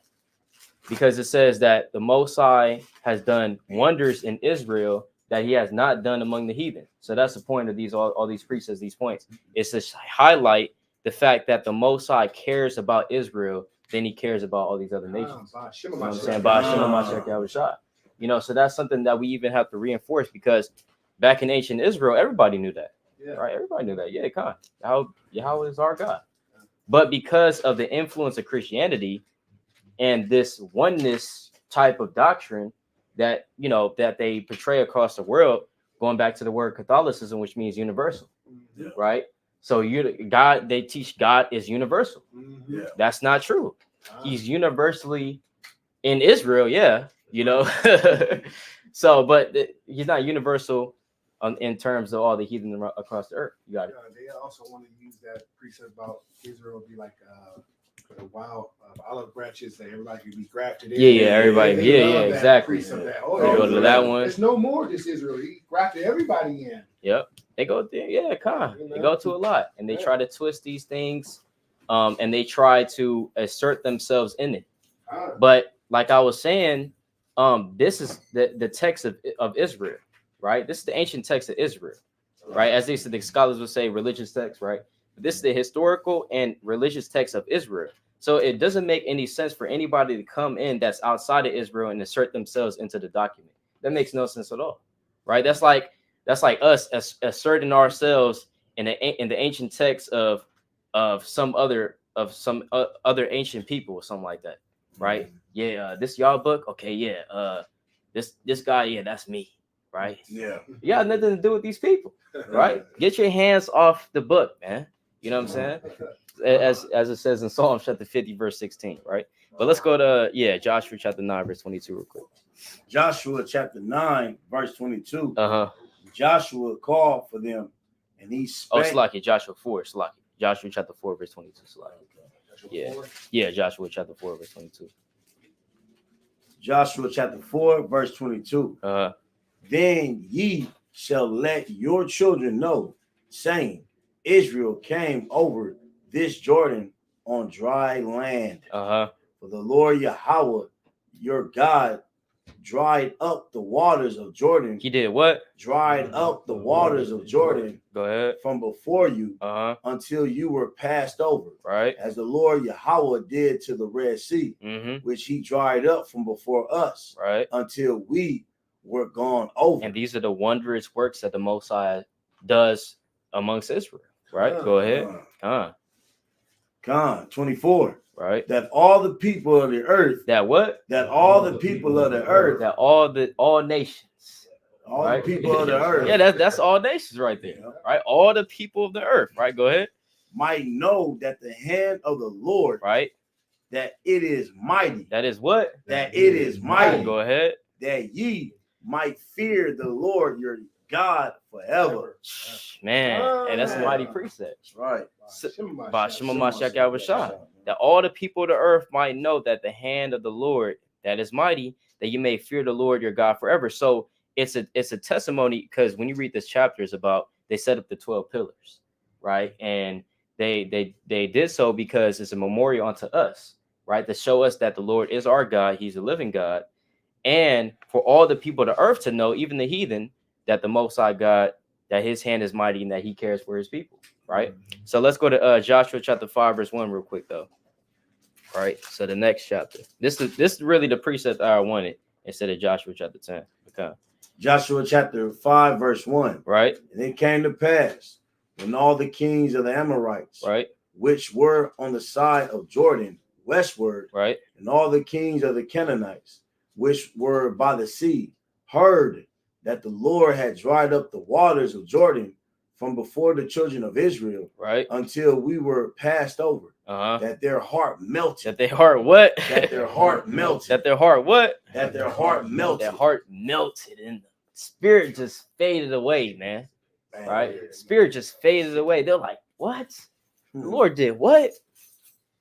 because it says that the Most High has done wonders in Israel that he has not done among the heathen. So that's the point of these all these precepts, these points. It's to highlight the fact that the Most High cares about Israel than he cares about all these other nations. You know what I'm saying? By Hashem HaMashiach Yahweh Shai. You know, so that's something that we even have to reinforce, because back in ancient Israel, everybody knew that. Yeah. Right? Everybody knew that. Yeah, come on. Yahweh is our God. But because of the influence of Christianity and this oneness type of doctrine that, you know, that they portray across the world, going back to the word Catholicism, which means universal, right? So they teach God is universal. Yeah. That's not true. He's universally in Israel, you know. So, but he's not universal in terms of all the heathen across the earth. You got it. They also want to use that precept about Israel be like the wild olive branches that everybody can be grafted in. Yeah, everybody. Exactly. Go to that one. There's no more just Israel. He grafted everybody in. Yep. They go there. Yeah, they go to a lot, and they try to twist these things, and they try to assert themselves in it. But like I was saying, this is the text of Israel, right? This is the ancient text of Israel, right? As the scholars would say, religious text, right? This is the historical and religious text of Israel. So it doesn't make any sense for anybody to come in that's outside of Israel and assert themselves into the document. That makes no sense at all, right? That's like us asserting ourselves in the ancient text of some other ancient people or something like that, right? Yeah, this y'all book, okay, this guy, that's me, right? Yeah, you got nothing to do with these people, right? Get your hands off the book, man. You know what I'm saying? As it says in Psalm chapter 50, verse 16, right? But let's go to Joshua chapter 9, verse 22, real quick. Joshua chapter 9, verse 22. Uh-huh. Joshua called for them, and he spake. Slaki, Joshua 4, Slaki. Joshua chapter 4, verse 22. Yeah, Joshua chapter 4, verse 22. Joshua chapter 4, verse 22. Then ye shall let your children know, saying, Israel came over this Jordan on dry land. For the Lord Yahweh, your God, dried up the waters of Jordan. He did what? Dried up the waters of Jordan. Go ahead. From before you until you were passed over. Right. As the Lord Yahweh did to the Red Sea, which he dried up from before us. Right. Until we were gone over. And these are the wondrous works that the Most High does amongst Israel. Right. Go ahead. Con 24. Right. That all the people of the earth. That what? That all the people of the earth. That all nations. All the people of the earth. Yeah, that's all nations right there. Right. All the people of the earth. Right. Go ahead. Might know that the hand of the Lord. Right. That it is mighty. That is what? That it is mighty. Go ahead. That ye might fear the Lord your God forever. Man, and that's a mighty precept. That's right. That all the people of the earth might know that the hand of the Lord that is mighty, that you may fear the Lord your God forever. So it's a testimony, because when you read this chapter, it's about they set up the 12 pillars, right? And they did so because it's a memorial unto us, right? To show us that the Lord is our God, he's a living God. And for all the people of the earth to know, even the heathen, that the Most High God, that his hand is mighty and that he cares for his people, right? So let's go to Joshua chapter 5, verse 1 real quick, though. All right, so the next chapter. This is really the precept I wanted instead of Joshua chapter 10. Okay. Joshua chapter 5, verse 1. Right. And it came to pass when all the kings of the Amorites, right, which were on the side of Jordan westward, right, and all the kings of the Canaanites, which were by the sea, heard that the Lord had dried up the waters of Jordan from before the children of Israel, right, until we were passed over, that their heart melted. That their heart what? That their heart melted. That their heart what? That their heart melted. Their heart melted, and the spirit just faded away, man. Right? Spirit just faded away. They're like, what? The Lord did what?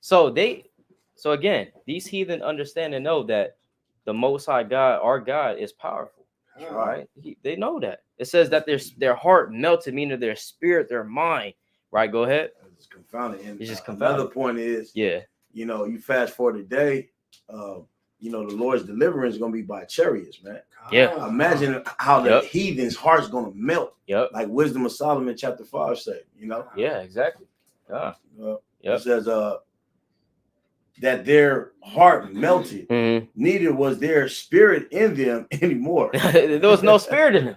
So again, these heathen understand and know that the Most High God, our God, is powerful. Right? They know that. It says that their heart melted, meaning their spirit, their mind. Right? Go ahead. It's confounded. And it's just confounded. Another point is, you fast forward today, the Lord's deliverance is gonna be by chariots, man. Yeah. Imagine how the heathen's heart's gonna melt. Yep. Like Wisdom of Solomon chapter 5 say, Yeah, exactly. It says that their heart melted, neither was their spirit in them anymore. There was no spirit in them.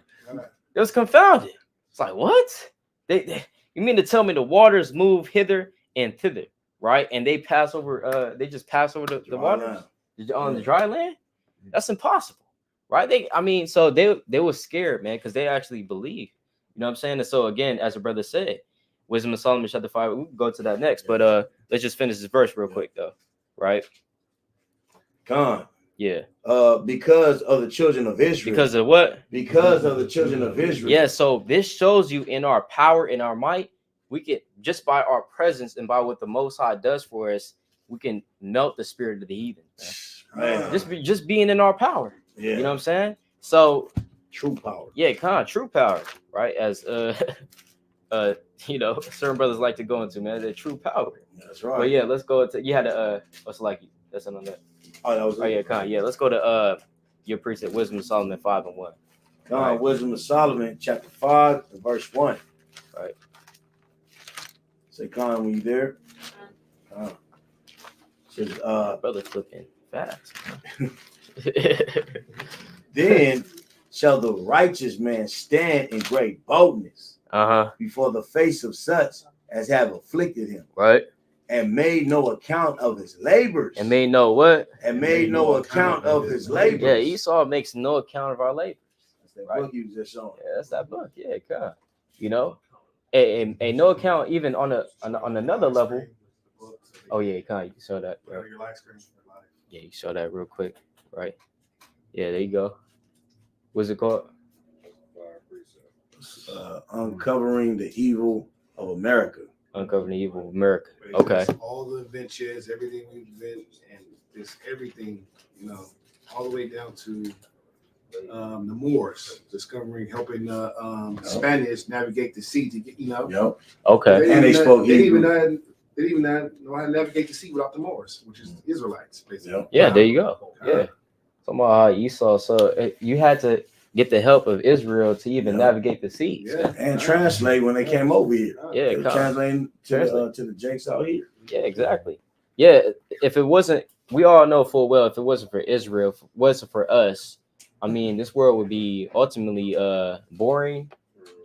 It was confounded. It's like, what? You mean to tell me the waters move hither and thither, right? And they pass over, they just pass over the waters on the dry land? That's impossible, right? So they were scared, man, because they actually believe. You know what I'm saying? And so again, as a brother said, Wisdom of Solomon chapter 5, we'll go to that next, but let's just finish this verse real quick though. Right? Yeah. Because of the children of Israel. Because of what? Because of the children of Israel. Yeah, so this shows you in our power, in our might, we can, just by our presence and by what the Most High does for us, we can melt the spirit of the heathen. Man. Just being in our power. Yeah. You know what I'm saying? So true power. Yeah, true power, right? As certain brothers like to go into, man, the true power. That's right. But yeah, let's go to you had a what's like that's on that. Yeah, let's go to your precept, Wisdom of Solomon 5 and 1. Right. Wisdom of Solomon chapter 5 and verse 1. Right. Say Con, when you there? Says brother flipping fast. Then shall the righteous man stand in great boldness before the face of such as have afflicted him. Right. And made no account of his labors. And made no what? And made no account of his labors. Yeah, Esau makes no account of our labors. That's that book you just showing. Yeah, that's that book. Yeah, God. And no account even on another level. Oh yeah, you saw that. Bro. Yeah, you saw that real quick, right? Yeah, there you go. What's it called? Uncovering the evil of America. Uncovering the evil of America. But it Okay. was all the inventions, everything we've been, and this everything, you know, all the way down to the Moors discovering, helping the Spaniards navigate the sea to get, you know. Yep. Okay. And they spoke They Hebrew. didn't even know how to navigate the sea without the Moors, which is Israelites, basically. Yep. Yeah, there you go. Yeah. Talking about how Esau, so you had to get the help of Israel to even navigate the seas. Yeah. And translate when they came over here. Yeah, They were translating to the Jakes out here. Yeah, exactly. Yeah, if it wasn't, we all know full well, if it wasn't for Israel, if it wasn't for us, I mean, this world would be ultimately boring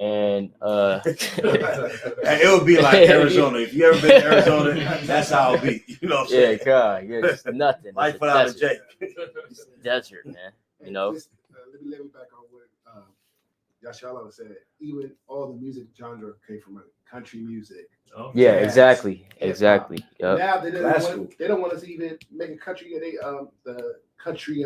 and it would be like Arizona. If you ever been to Arizona, that's how it be. You know what I'm saying? yeah, God, yeah, just nothing. Life It's without a desert. Jake. It's a desert, man. You know. Let me back on what Yashala said. Even all the music genre came from country music. Yeah, jazz, exactly, hip-hop. exactly. Yep. Now they Classical. don't want us to even make a country. The country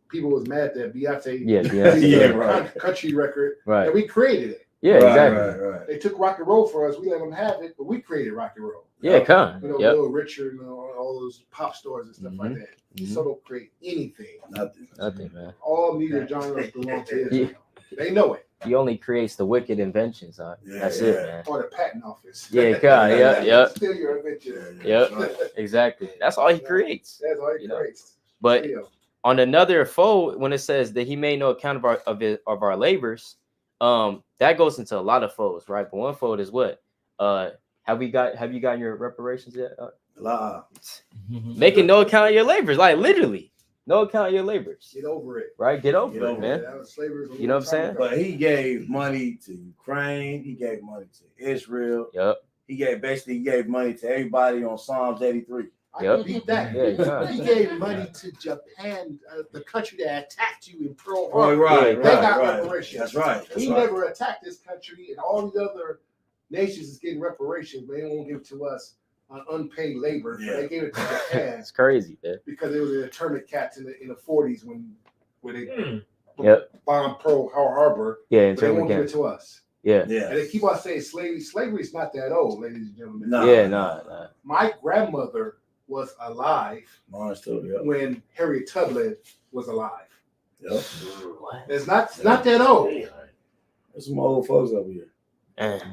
people was mad that Beyonce Yeah, Beyonce. Yeah, did a right. country record, Right. and we created it. Yeah, exactly. Right. They took rock and roll for us. We let them have it, but we created rock and roll. Yeah, come. You know, Yep. Little Richard and all those pop stars and stuff like that. Mhm. So don't create anything. Nothing, man. All music genres belong to Israel. They know it. He only creates the wicked inventions, huh? Yeah, That's yeah. it, man. Or the patent office. Yeah, God, yep. Still your invention. Yep, Right. exactly. That's all he creates. That's all he You know. creates. But Still. on another fold, when it says that he made no account of our labors, that goes into a lot of folds, right? But one fold is what? Have you gotten your reparations yet? Making no account of your labors, like literally, no account of your labors. Get over it. Right? Get over Get it, over man. That was slavery was a You know long what I'm time saying? ago. But he gave money to Ukraine. He gave money to Israel. Yep. He gave money to everybody on Psalms 83. I Yep. can beat that. Yeah, you can. He gave money to Japan, the country that attacked you in Pearl Oh, Harbor. right, They got right. reparations. That's right. He never attacked this country, and all the other nations is getting reparations, but they won't give it to us on unpaid labor. Yeah. They gave it to Japan It's crazy, man. because it was the internment cats in the 40s when they Yep. bombed Pearl Harbor. Yeah, But they until won't give it again. to us. Yeah. Yeah. And they keep on saying slavery. Slavery is not that old, ladies and gentlemen. No. Yeah, nah. My grandmother was alive Mine's too, yeah. when Harriet Tubman was alive. Yep. What? It's not that old. There's some old folks over here.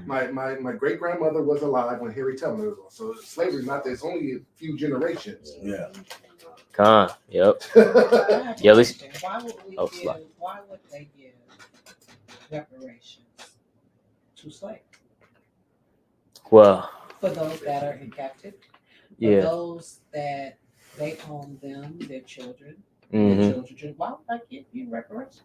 My great grandmother was alive when Harriet Tubman was alive. So slavery is not that. It's only a few generations. Yeah. Con. Yep. Yeah, Yeah, at least- why would they give reparations to slaves? Well, For those that are in captivity, for yeah. those that they own them, their children, Mhm. their children. Why would I give you reparations?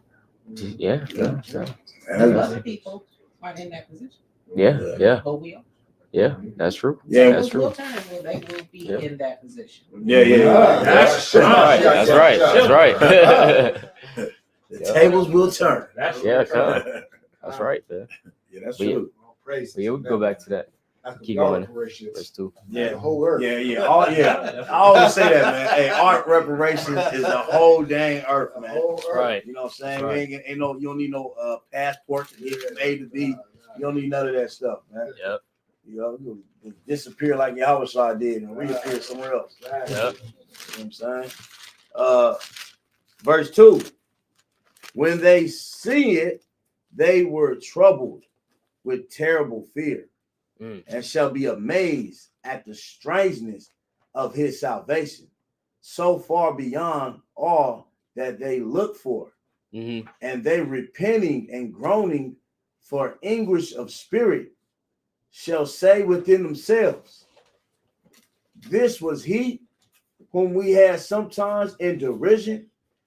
Yeah. The And- other people are in that position, Yeah. but we are. Yeah. That's true. Yeah, That's Tables true. will turn, well, they will be Yeah. in that position. Yeah. That's right. That's right. That's right. The tables will turn. Yeah, come. That's right, man. Yeah, that's But yeah. true. Praise. But yeah, we can go back to that. That's Keep y'all going. reparations. Verse 2. Yeah. The whole earth. Yeah. I always say that, man. Hey, art reparations is the whole dang earth, The man. whole earth. Right. You know what I'm saying? Right. You don't need no passport to get from A to B. You don't need none of that stuff, man. Yep. You know, you disappear like Yahweh did and reappear somewhere else. Yep. You know what I'm saying? Verse 2. When they see it, they were troubled with terrible fear, and shall be amazed at the strangeness of his salvation, so far beyond all that they look for. Mm-hmm. And they repenting and groaning for anguish of spirit shall say within themselves, this was he whom we had sometimes in derision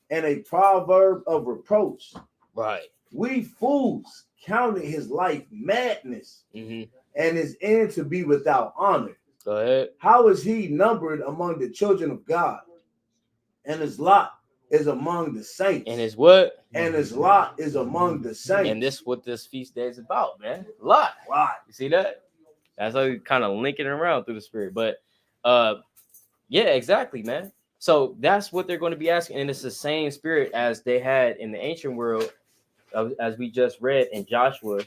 and a proverb of reproach. Right. We fools counted his life madness Mm-hmm. and his end to be without honor. Go ahead. How is he numbered among the children of God? And his lot is among the saints. And his what? And his lot is among the saints. And this what this feast day is about, man. Lot. You see that? That's how you kind of linking around through the spirit. But yeah, exactly, man. So that's what they're going to be asking. And it's the same spirit as they had in the ancient world, as we just read in Joshua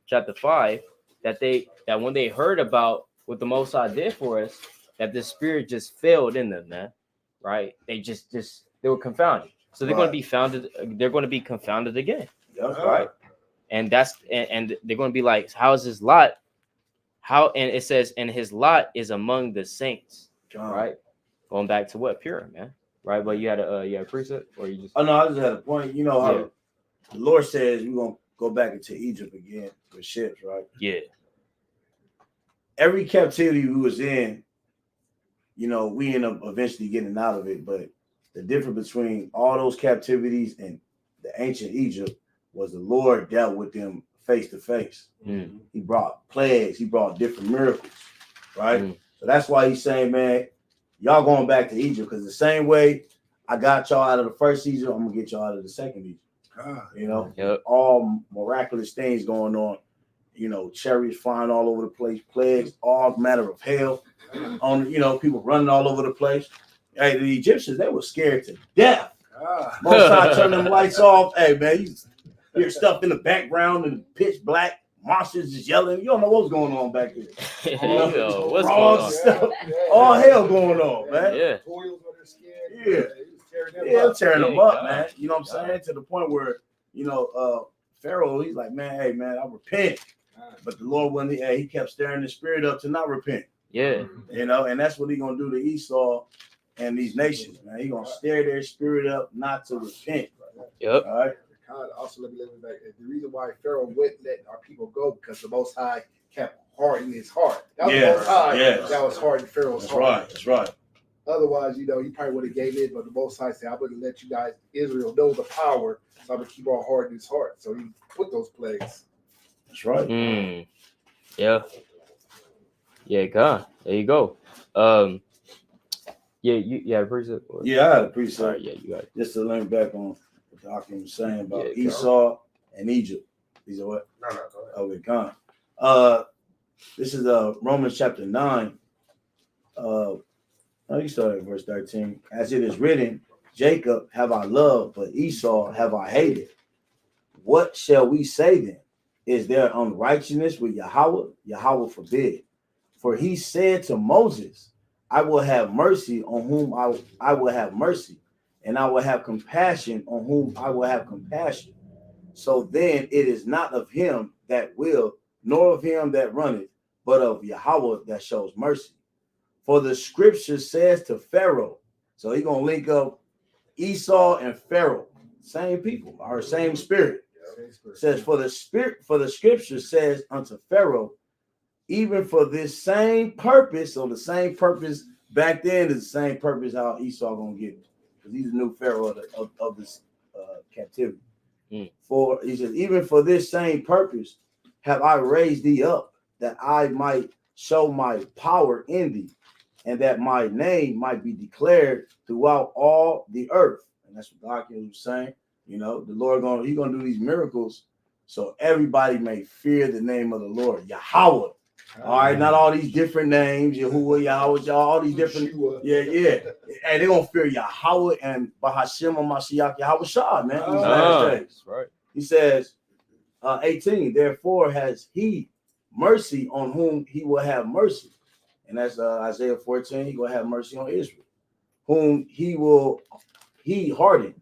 chapter 5. that when they heard about what the Most High did for us, that the spirit just failed in them, man. Right? They they were confounded. So they're going to be founded. They're going to be confounded again. That's right. And and they're going to be like, how is his lot? And it says, and his lot is among the saints. Right. Going back to what Purim, man. Right. But you had a precept, or you just? Oh no, I just had a point. You know how the Lord says we're gonna go back into Egypt again with ships, right? Yeah. Every captivity we was in, you know, we end up eventually getting out of it. But the difference between all those captivities and the ancient Egypt was the Lord dealt with them face to face. He brought plagues, he brought different miracles, right? So that's why he's saying, man, y'all going back to Egypt, because the same way I got y'all out of the first Egypt, I'm gonna get y'all out of the second Egypt. You know, all miraculous things going on. You know, chariots flying all over the place, plagues, all matter of hell. On, you know, people running all over the place. Hey, the Egyptians, they were scared to death. Most I turn them lights off. Hey, man, you hear stuff in the background and pitch black. Monsters is yelling. You don't know what's going on back there. What's going on? Stuff. All hell going on, man. Yeah, tearing them up, man. You know what I'm saying? To the point where, you know, Pharaoh, he's like, man, hey, man, I repent. But the Lord, when he kept stirring the spirit up to not repent. Yeah. You know, and that's what he's going to do to Esau and these nations, man. He's going to stir their spirit up not to repent. Yep. All right. Also, let me back. The reason why Pharaoh wouldn't let our people go, because the Most High kept hardening his heart. That was the Most High. That was hardening Pharaoh's heart. That's right. Otherwise, you know, he probably would have gave in, but the Most High said, I'm going to let you guys, Israel, know the power, so I'm going to keep on hardening his heart. So he put those plagues. That's right. Yeah. Yeah, God. There you go. Yeah, you had a precept? Yeah, I had a precept. All right, yeah, you got it. Just to link back on what Dr. was saying about Esau and Egypt. These are what? No, go ahead. Okay, gone. This is Romans chapter 9. You start at verse 13. As it is written, Jacob have I loved, but Esau have I hated. What shall we say then? Is there unrighteousness with Yahweh? Yahweh forbid. For he said to Moses, I will have mercy on whom I will have mercy, and I will have compassion on whom I will have compassion. So then it is not of him that will, nor of him that runneth, but of Yahweh that shows mercy. For the scripture says to Pharaoh, so he's going to link up Esau and Pharaoh, same people, or same spirit. It says, for the scripture says unto Pharaoh, even for this same purpose, so the same purpose back then is the same purpose how Esau going to get it, because he's the new Pharaoh of this captivity. For he says, even for this same purpose have I raised thee up, that I might show my power in thee, and that my name might be declared throughout all the earth. And that's what Doc was saying. You know, the Lord he's gonna do these miracles so everybody may fear the name of the Lord, Yahweh. All right, not all these different names, Yahuwah, Yahweh, all these different, yeah. And they're gonna fear Yahweh and Bahashim Mashiach Yahweh Shah, man. That's right. He says, 18, therefore has he mercy on whom he will have mercy. And that's Isaiah 14, he will have mercy on Israel, whom he harden.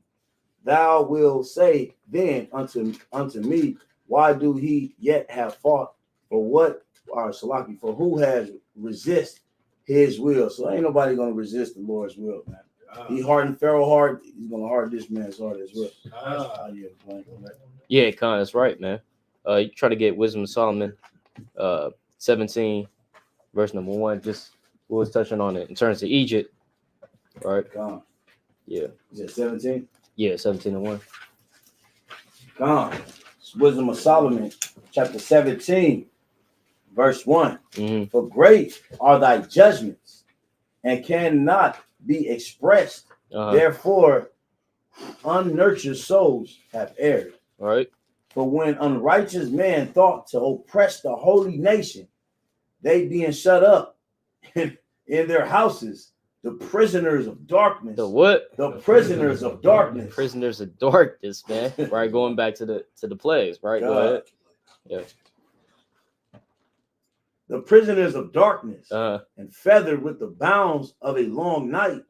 Thou will say then unto me, why do he yet have fought? For what, or Salaki, for who has resist his will? So ain't nobody gonna resist the Lord's will, man. He hardened Pharaoh's heart, he's gonna harden this man's heart as well. Yeah, Con, that's right, man. You try to get Wisdom of Solomon, 17, verse number 1. Just we was touching on it in terms of Egypt, right? Con. Yeah. Is it 17? Yeah, 17:1. Con. Wisdom of Solomon, chapter 17, verse 1. For great are thy judgments, and cannot be expressed. Therefore, unnurtured souls have erred. All right. For when unrighteous men thought to oppress the holy nation, they being shut up in their houses, the prisoners of darkness. The what? The prisoners of darkness. Prisoners of darkness, man. Right, going back to the plagues, right? Go ahead. Yeah. the prisoners of darkness, and feathered with the bounds of a long night,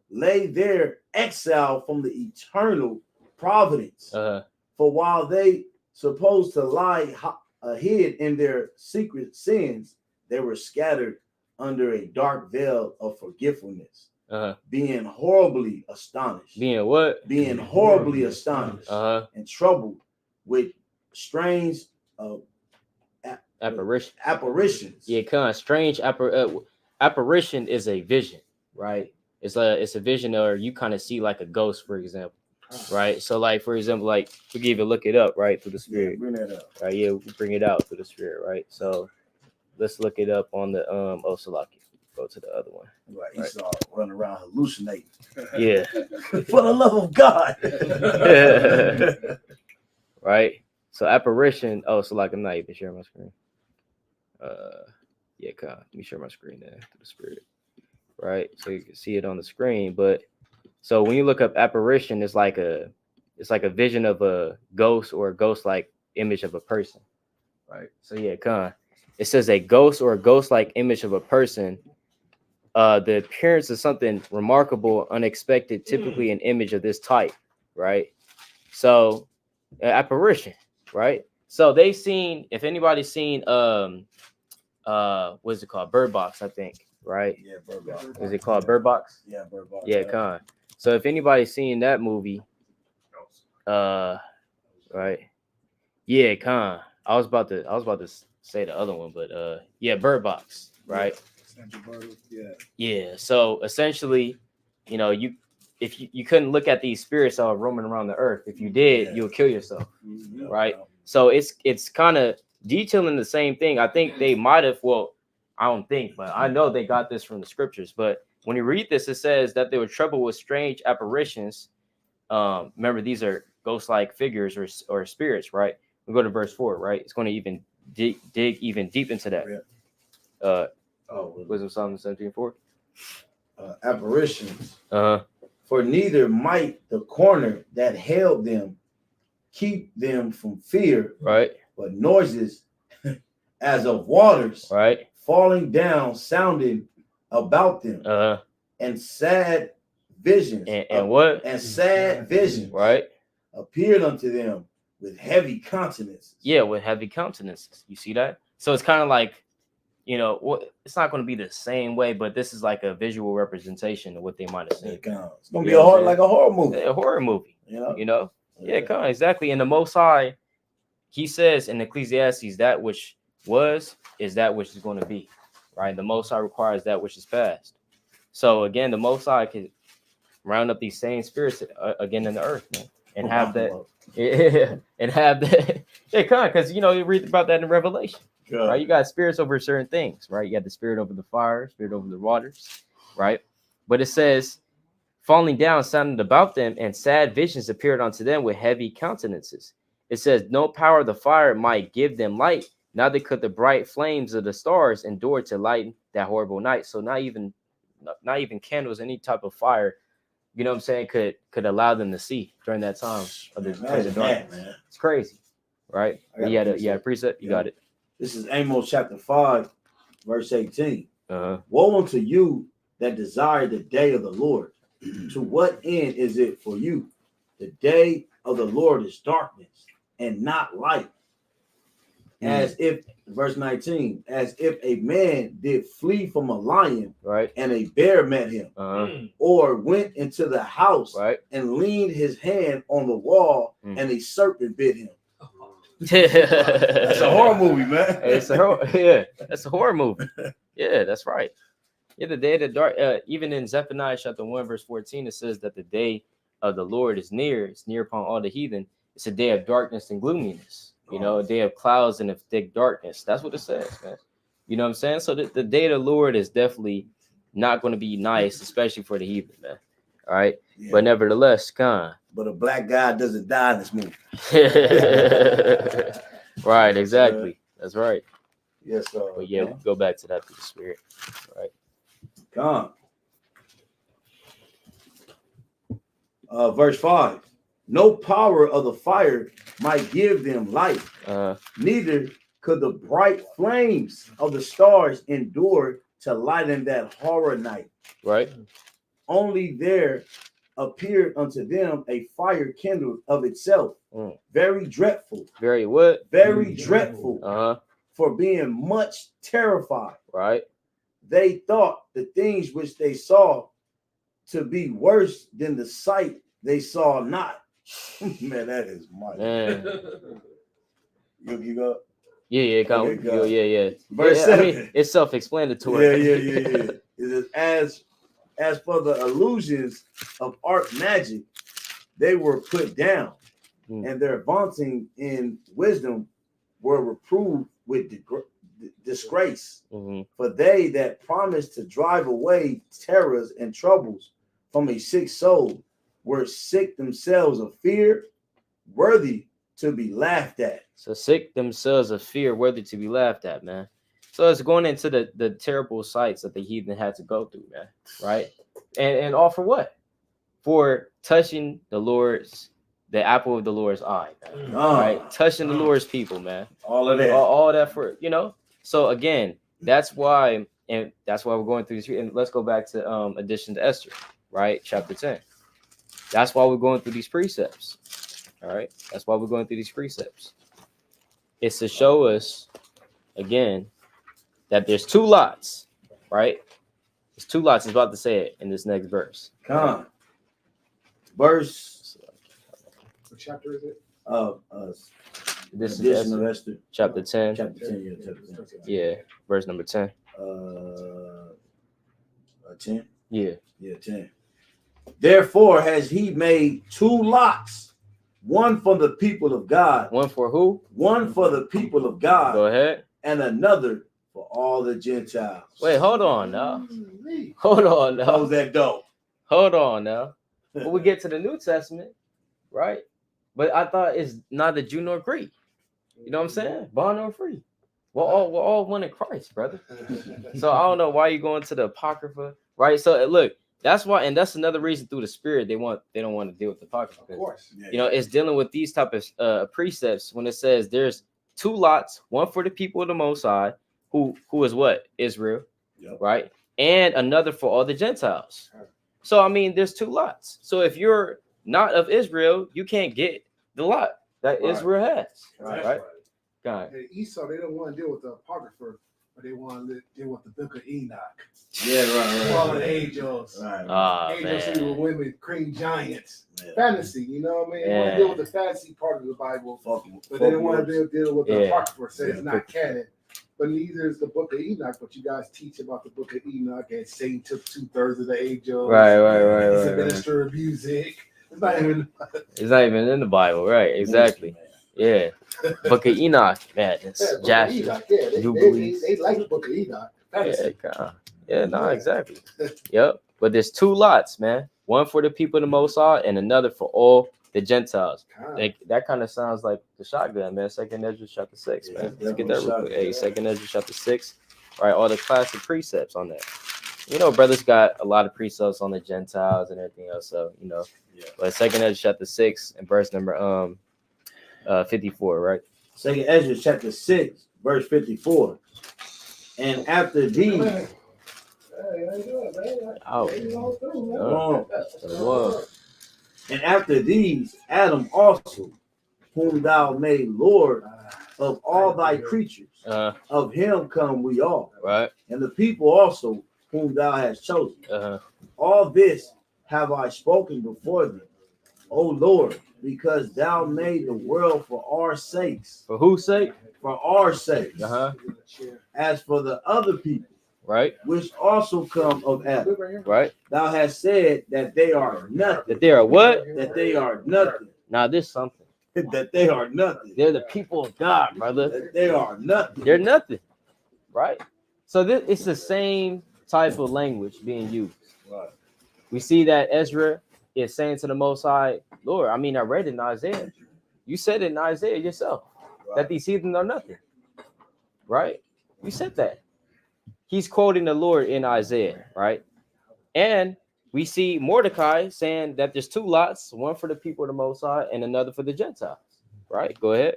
lay there exiled from the eternal providence. For while they supposed to lie hid in their secret sins, they were scattered under a dark veil of forgetfulness, being horribly astonished. Being what? Being horribly astonished and troubled with strange apparitions. Yeah, strange apparition is a vision, right? It's a vision, or you kind of see like a ghost, for example, right? So, like for example, like we can even look it up, right, through the spirit. Yeah, bring that up. Right? Yeah, we bring it out through the spirit, right? So, let's look it up on the Salaki. Go to the other one. Right, Esau running around hallucinating. Yeah. For the love of God. Right. So apparition. Oh, so like I'm not even sharing my screen. Yeah, come on. Let me share my screen there through the spirit. Right. So you can see it on the screen. But so when you look up apparition, it's like a vision of a ghost or a ghost-like image of a person. Right. So yeah, come on. It says a ghost or a ghost-like image of a person. The appearance of something remarkable, unexpected, typically an image of this type, right? So, apparition, right? So they've seen, if anybody's seen, what's it called? Bird Box, I think, right? Yeah, Bird Box. Is it called Bird Box? Yeah, Bird Box. Yeah, con. So if anybody's seen that movie, right? Yeah, con. I was about to say the other one, but yeah, Bird Box, right? Yeah. So essentially, you know, if you couldn't look at these spirits all roaming around the earth. If you did, you'll kill yourself, right? So it's kind of detailing the same thing. I think they might have. Well, I don't think, but I know they got this from the scriptures. But when you read this, it says that they were troubled with strange apparitions. Remember, these are ghost-like figures or spirits, right? We go to verse 4, right? It's going to even dig even deep into that. Wisdom Psalm 17:4. Apparitions. For neither might the corner that held them keep them from fear, right? But noises as of waters, right, falling down, sounding about them, and sad visions, and sad visions, right, appeared unto them with heavy countenances. Yeah, with heavy countenances. You see that? So it's kind of like, you know, it's not going to be the same way, but this is like a visual representation of what they might have seen. It's going to be like a horror movie. A horror movie. You know? Yeah, come on, exactly. And the Most High, he says in Ecclesiastes, that which was is that which is going to be, right? The Most High requires that which is past. So again, the Most High can round up these same spirits again in the earth, man, and have that, and have that. Yeah, come on, because you know you read about that in Revelation. Right, you got spirits over certain things, right? You got the spirit over the fire, spirit over the waters, right? But it says, falling down sounded about them, and sad visions appeared unto them with heavy countenances. It says, no power of the fire might give them light, neither could the bright flames of the stars endure to lighten that horrible night. So not even candles, any type of fire, you know what I'm saying, could allow them to see during that time of the darkness. It's crazy, right? You had a precept, you got it. This is Amos chapter 5, verse 18. Woe unto you that desire the day of the Lord. To what end is it for you? The day of the Lord is darkness and not light. As if, verse 19, as if a man did flee from a lion, right, and a bear met him, or went into the house, right, and leaned his hand on the wall, and a serpent bit him. That's a horror movie, man. That's a horror movie. Yeah, that's right. Yeah, the day of the dark. Even in Zephaniah chapter 1, verse 14, it says that the day of the Lord is near. It's near upon all the heathen. It's a day of darkness and gloominess. You know, a day of clouds and of thick darkness. That's what it says, man. You know what I'm saying? So the day of the Lord is definitely not going to be nice, especially for the heathen, man. All right, but nevertheless, But a black guy doesn't die in this movie. Right, exactly. That's right. Yes, sir. But yeah, we'll go back to that through the spirit. Right. Verse 5. No power of the fire might give them light, neither could the bright flames of the stars endure to lighten that horror night. Right. Only there appeared unto them a fire kindled of itself, very dreadful. Very what? Very dreadful. Uh-huh. For being much terrified. Right. They thought the things which they saw to be worse than the sight they saw not. Man, that is my Man. You go. Yeah, come Okay, go. yeah. Verse I 7. mean, it's self-explanatory. Yeah. It is as for the illusions of art magic, they were put down, and their vaunting in wisdom were reproved with disgrace. For they that promised to drive away terrors and troubles from a sick soul were sick themselves of fear, worthy to be laughed at. So sick themselves of fear, worthy to be laughed at, man. So it's going into the terrible sights that the heathen had to go through, man. Right? And all for what? For touching the apple of the Lord's eye, man. Right? Touching the Lord's people, man. All of that. All that for, So again, that's why we're going through this. And let's go back to addition to Esther, right? Chapter 10. That's why we're going through these precepts. All right. That's why we're going through these precepts. It's to show us, again, that there's two lots, right? There's two lots. He's about to say it in this next verse. Come. Verse. What chapter is it? This Edition is of Esther. chapter 10. Chapter 10, yeah, chapter 10. Yeah, verse number 10. 10? Yeah. Yeah, 10. Therefore has he made two lots, one for the people of God. One for who? One for the people of God. Go ahead. And another for all the Gentiles. Wait, hold on now. Hold on now. Close that door. Hold on now. When we get to the New Testament, right? But I thought it's neither Jew nor Greek. You know what I'm saying? Bond nor free. We're all one in Christ, brother. So I don't know why you're going to the Apocrypha, right? So look, that's why, and that's another reason through the Spirit they don't want to deal with the Apocrypha. Of course. It's dealing with these type of precepts when it says there's two lots, one for the people of the Most High, who is what? Israel, right? And another for all the Gentiles. So I mean, there's two lots. So if you're not of Israel, you can't get the lot that Israel has, right? God. And Esau, they don't want to deal with the Apocrypha, but they want to deal with the Book of Enoch. Yeah, right. Fallen angels. Right. Angels who were women, cream giants. Yeah. Fantasy, you know what I mean? They want to deal with the fantasy part of the Bible, but they don't want to deal with the Apocrypha. Say it's not canon. But neither is the Book of Enoch. But you guys teach about the Book of Enoch, and Satan took 2/3 of the angels. Right. He's a minister of music. It's not even in the Bible, right? Exactly. Yeah. Book of Enoch, madness. Jasher. They like the Book of Enoch. Exactly. Yep. But there's two lots, man. One for the people of the Most High, and another for all the Gentiles. That kind of sounds like the shotgun, man. 2nd Ezra chapter 6, man. Let's get that real quick. Hey, 2nd Ezra chapter 6. Right, all the classic precepts on that. Brothers got a lot of precepts on the Gentiles and everything else. So, but 2nd Ezra chapter 6 and verse number 54, right? 2nd Ezra chapter 6, verse 54. And after these, and after these, Adam also, whom thou made Lord of all thy creatures, of him come we all, right? And the people also, whom thou hast chosen. All this have I spoken before thee, O Lord, because thou made the world for our sakes. For whose sake? For our sakes. As for the other people, right, which also come of Adam, right, thou hast said that they are nothing. That they are what? That they are nothing. Now this something. That they are nothing. They're the people of God, brother. That they are nothing. They're nothing, right? So it's the same type of language being used. Right. We see that Ezra is saying to the Most High, Lord, I read it in Isaiah. You said it in Isaiah yourself, that these heathen are nothing, right? You said that. He's quoting the Lord in Isaiah, right? And we see Mordecai saying that there's two lots, one for the people of the Most High and another for the Gentiles, right? Go ahead.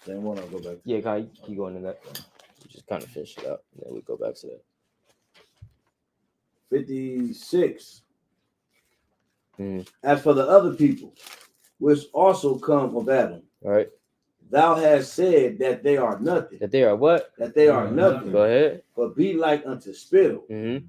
Then one I'll go back. Yeah, Kai, keep going to that. Just kind of finish it up, and then we go back to that. 56. Mhm. As for the other people, which also come of Adam, All right. thou hast said that they are nothing. That they are what? That they are nothing. Go ahead. But be like unto spittle, Mm-hmm.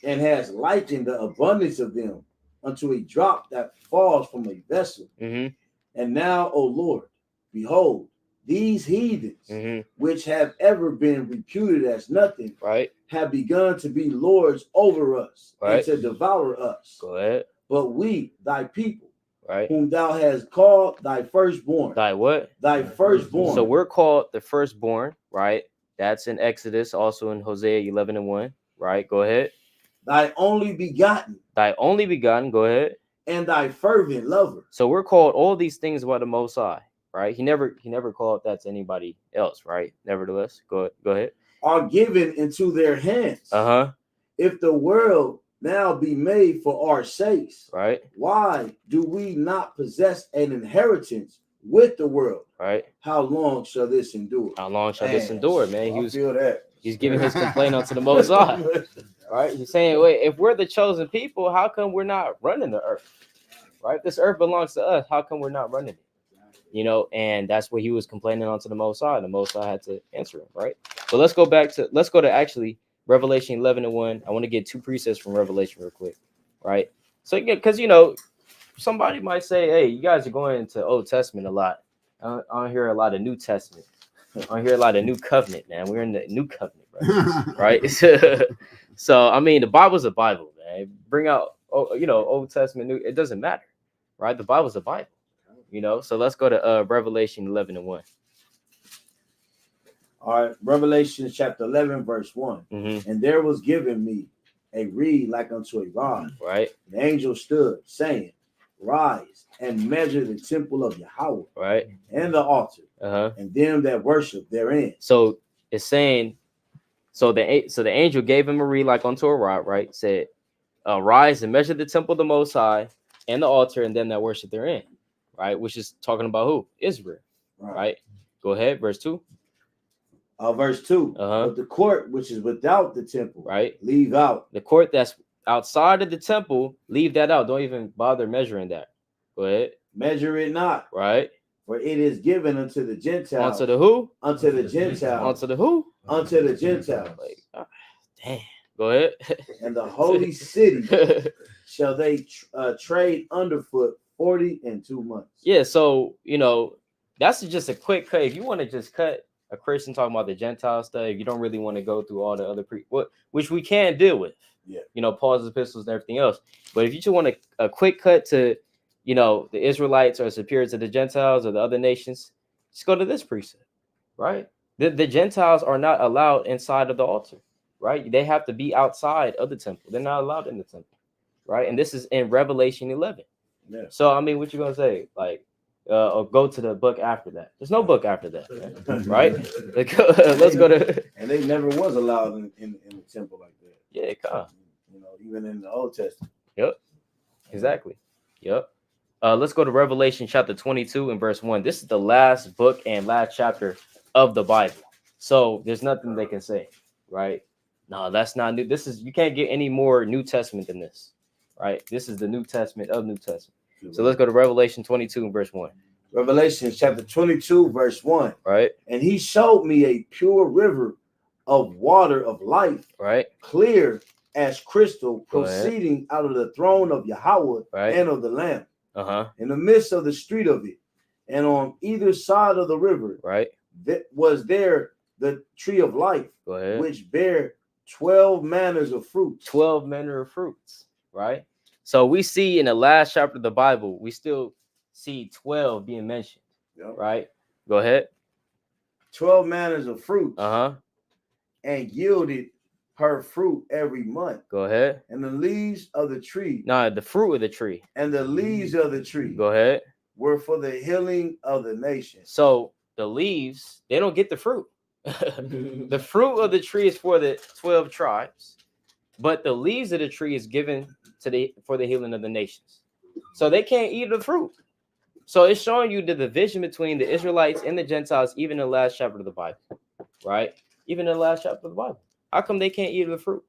and has likened the abundance of them unto a drop that falls from a vessel. Mm-hmm. And now, O Lord, behold, these heathens, Mm-hmm. which have ever been reputed as nothing, Right. have begun to be lords over us, Right. and to devour us. Go ahead. But we, thy people, Right. whom thou hast called thy firstborn. Thy what? Thy firstborn. So we're called the firstborn, right? That's in Exodus, also in Hosea 11:1, right? Go ahead. Thy only begotten. Thy only begotten. Go ahead. And thy fervent lover. So we're called all these things by the Most High, right? He never called that to anybody else, right? Nevertheless, go ahead. Are given into their hands. Uh-huh. If the world now be made for our sakes, right? Why do we not possess an inheritance with the world? Right. How long shall this endure? How long shall this endure, man? I feel that. He's giving his complaint unto the Most High. Right? He's saying, wait, if we're the chosen people, how come we're not running the earth? Right? This earth belongs to us. How come we're not running it? You know, and that's what he was complaining onto the Most High. The Most High had to answer him, right? But let's go to actually Revelation 11:1. I want to get two precepts from Revelation real quick, right? So yeah, because you know, somebody might say, hey, you guys are going into Old Testament a lot. I don't hear a lot of New Testament. I don't hear a lot of New Covenant, man. We're in the New Covenant, right? So I mean, the Bible's a Bible, man. Bring out, Old Testament, New. It doesn't matter, right? The Bible's a Bible, you know. So let's go to Revelation 11:1. All right, Revelation chapter 11, verse 1. Mm-hmm. And there was given me a reed like unto a rod. Right. The angel stood, saying, rise and measure the temple of Yahweh. Right. And the altar. Uh-huh. And them that worship therein. So it's saying, so the angel gave him a reed like unto a rod, right? Said, rise and measure the temple of the Most High and the altar and them that worship therein. Right. Which is talking about who? Israel. Right. Go ahead. Verse 2. Verse 2. But the court which is without the temple, right, leave out. The court that's outside of the temple, leave that out. Don't even bother measuring that. Go ahead. Measure it not. Right. For it is given unto the Gentiles. Unto the who? Unto the Gentiles. Unto the who? Unto the Gentiles. Like, damn. Go ahead. And the holy city shall they trade underfoot 42 months. Yeah, so that's just a quick cut. If you want to just cut a Christian talking about the Gentile stuff, if you don't really want to go through all the other which we can deal with, Paul's epistles and everything else. But if you just want a quick cut to, the Israelites are superior to the Gentiles or the other nations, just go to this precept, right? The Gentiles are not allowed inside of the altar, right? They have to be outside of the temple. They're not allowed in the temple, right? And this is in Revelation 11. Yeah. So, I mean, what you gonna say? Like, or go to the book after that. There's no book after that, right? Let's go to. And they never was allowed in the temple like that. Yeah, come on. Even in the Old Testament. Yep. Exactly. Yep. Let's go to Revelation chapter 22 and verse 1. This is the last book and last chapter of the Bible. So there's nothing they can say, right? No, that's not new. You can't get any more New Testament than this, right? This is the New Testament of New Testament. So let's go to Revelation 22 and verse 1. Revelation chapter 22, verse 1. Right. And he showed me a pure river of water of life, right, clear as crystal, proceeding out of the throne of Yahweh and of the Lamb. In the midst of the street of it, and on either side of the river, was there the tree of life, which bare 12 manners of fruits. 12 manner of fruits, right? So we see in the last chapter of the Bible, we still see 12 being mentioned, right? Go ahead. 12 manners of fruits. And yielded her fruit every month. Go ahead. And the leaves of the tree. The fruit of the tree. And the leaves of the tree. Go ahead. Were for the healing of the nation. So the leaves, they don't get the fruit. The fruit of the tree is for the 12 tribes, but the leaves of the tree is given for the healing of the nations. So they can't eat the fruit. So it's showing you the division between the Israelites and the Gentiles, even in the last chapter of the Bible, right? Even in the last chapter of the Bible. How come they can't eat of the fruit?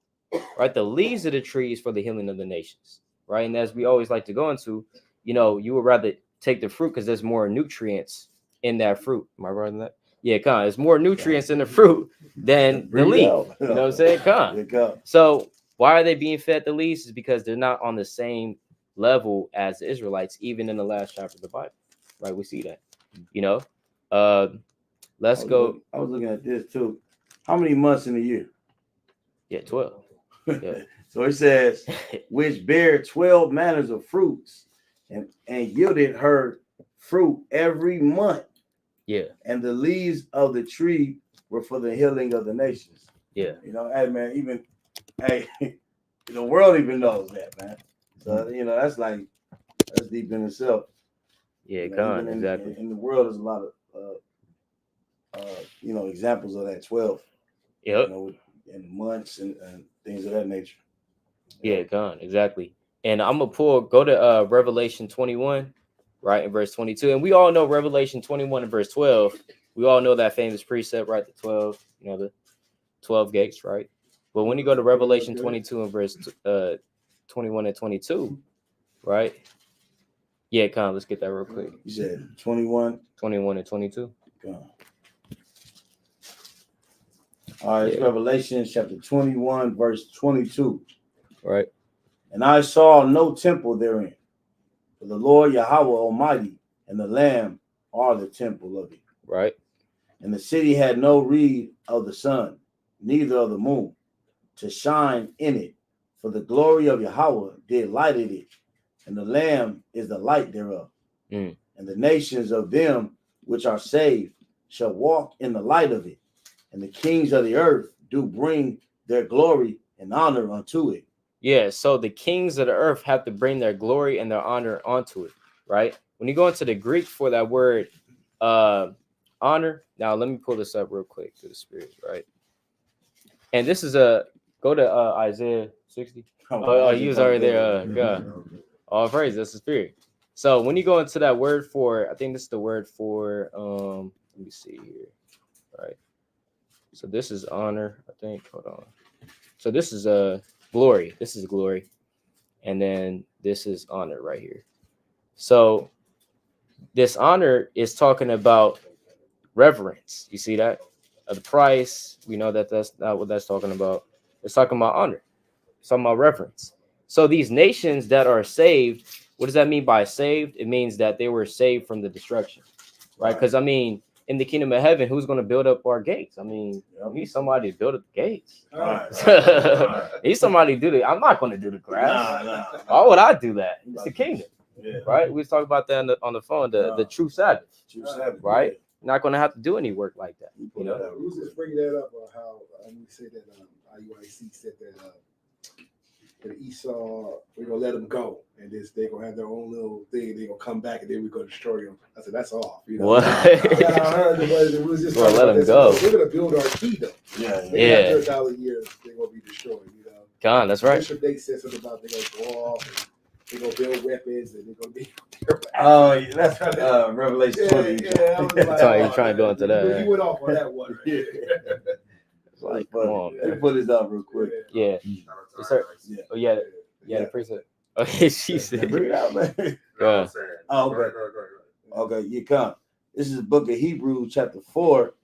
Right? The leaves of the trees for the healing of the nations, right? And as we always like to go into, you would rather take the fruit because there's more nutrients in that fruit. Am I right in that? Yeah, con. There's more nutrients in the fruit than the leaf. You know what I'm saying? Con. So why are they being fed the leaves? Is because they're not on the same level as the Israelites, even in the last chapter of the Bible. Right? We see that. Let's go. I was looking at this too. How many months in a year? Yeah, 12. Yeah. So it says, which bear 12 manners of fruits and yielded her fruit every month. Yeah. And the leaves of the tree were for the healing of the nations. Yeah. Hey man, even the world even knows that, man. So that's deep in itself. Yeah, exactly. In the world, there's a lot of examples of that 12. Yep. And months and things of that nature. Yeah, exactly. And I'm gonna go to Revelation 21, right, in verse 22. And we all know Revelation 21 and verse 12. We all know that famous precept, right? The 12, the 12 gates, right? But when you go to Revelation 22 and verse 21 and 22, right? Yeah, let's get that real quick. You said 21 and 22. All right, it's Revelation chapter 21, verse 22. Right. And I saw no temple therein, for the Lord Yahweh Almighty and the Lamb are the temple of it. Right. And the city had no reed of the sun, neither of the moon, to shine in it, for the glory of Yahweh did lighted it, and the Lamb is the light thereof. And the nations of them which are saved shall walk in the light of it, and the kings of the earth do bring their glory and honor unto it. Yeah, so the kings of the earth have to bring their glory and their honor onto it, right? When you go into the Greek for that word honor, now let me pull this up real quick to the spirit, right? And this is go to Isaiah 60. Oh, you was already there. God. All praise, that's the spirit. So when you go into that word for, I think this is the word for let me see here. Right. So this is honor, I think. Hold on. So this is glory. This is glory. And then this is honor right here. So this honor is talking about reverence. You see that? The price, we know that that's not what that's talking about. It's talking about honor. It's talking about reverence. So these nations that are saved, what does that mean by saved? It means that they were saved from the destruction, right? Because in the kingdom of heaven, who's going to build up our gates? We need somebody to build up the gates. Need somebody to do it. I'm not going to do the grass. Why would I do that? It's the kingdom, right? We was talking about that on the phone. The true Sabbath, right? Not going to have to do any work like that. We was just bringing that up on how we say that IUIC said that Esau, we're gonna let them go, and they're gonna have their own little thing. They're gonna come back, and then we're gonna destroy them. I said that's off. What? I heard it was just let them go. We're gonna build our kingdom. Yeah. 1,000 years, they're gonna be destroyed. God, that's right. Bishop Day said something about they're gonna go off. And they're gonna build weapons, and they're gonna be. Oh, that's Revelation 20. I was like, you're trying to go into that. You went off on that one. Right? Like, come on, man. Let me put this up real quick. Yeah. Yes, sir. Oh, yeah. The preset. Okay, she said. Bring it out, man. Yeah. Oh, okay. Okay, you come. This is the book of Hebrews, chapter 4,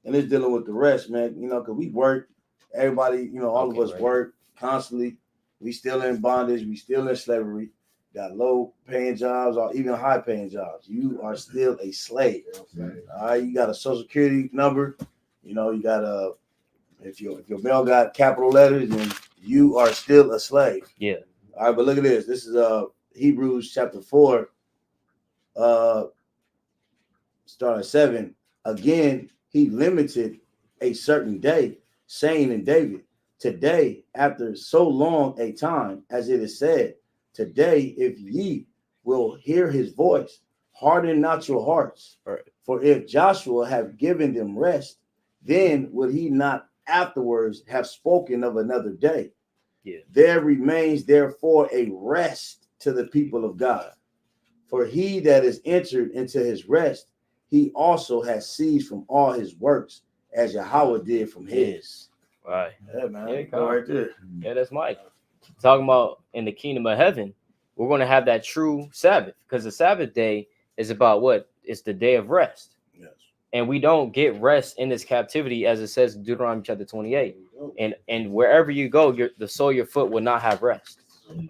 and it's dealing with the rest, man. Because we work. Everybody, all of us work constantly. We still in bondage. We still in slavery. Got low-paying jobs or even high-paying jobs. You are still a slave. All right, you got a social security number. You got a. If your mail got capital letters, then you are still a slave. Yeah. All right, but look at this. This is Hebrews chapter 4, start at 7. Again, he limited a certain day, saying in David, today, after so long a time, as it is said, today, if ye will hear his voice, harden not your hearts. Right. For if Joshua have given them rest, then would he not afterwards have spoken of another day? Yeah. There remains therefore a rest to the people of God. For he that is entered into his rest, he also has ceased from all his works, as Yahweh did from his. Right. Yeah, man. Yeah, Go right there. Yeah, that's Mike. Talking about in the kingdom of heaven, we're going to have that true Sabbath, because the Sabbath day is about what? It's the day of rest. Yes. And we don't get rest in this captivity, as it says in Deuteronomy chapter 28. And wherever you go, the sole of your foot will not have rest.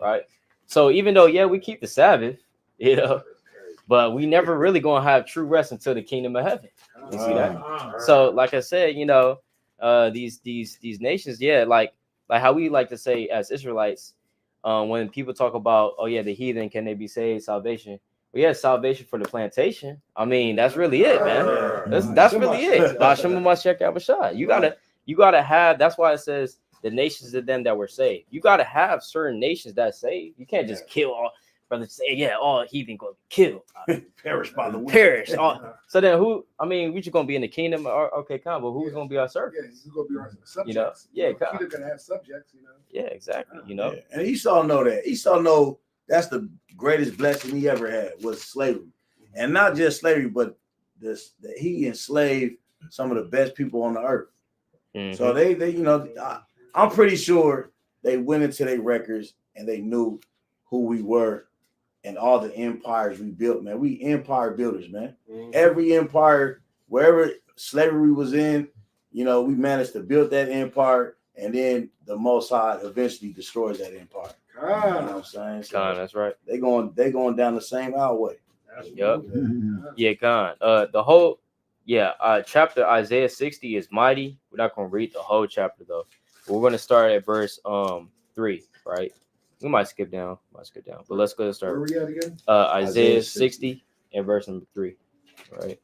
Right. So even though, yeah, we keep the Sabbath, you know, but we never really going to have true rest until the kingdom of heaven. You see that? So like I said, you know, these nations, yeah, like how we like to say as Israelites, when people talk about, oh yeah, the heathen, can they be saved, salvation? Well, yeah, salvation for the plantation. I mean, that's really it, man. That's really it. You gotta have. That's why it says the nations of them that were saved. You gotta have certain nations that saved. You can't just kill all. Brothers say, yeah, all heathen gonna be killed, Perish by the wicked. perish. So then who? I mean, we just gonna be in the kingdom? Okay, come, but who's gonna be our Yeah, servants? he's gonna be our subjects. You know? Yeah, Peter gonna have subjects. You know. Yeah, exactly. You know, Yeah. And Esau know that. Esau know that's the greatest blessing he ever had was slavery, and not just slavery, but that he enslaved some of the best people on the earth. Mhm. So they you know, I'm pretty sure they went into their records and they knew who we were and all the empires we built, man. We empire builders, man. Every empire, wherever slavery was in, you know, we managed to build that empire, and then the Most High eventually destroys that empire. You know what I'm saying? So that's right. they going down the same highway. Yep. Yeah, Khan. The whole, chapter Isaiah 60 is mighty. We're not gonna read the whole chapter though. We're gonna start at verse 3, right? We might skip down, but let's go to Where start. were we at again? Isaiah 60 and verse number 3, right?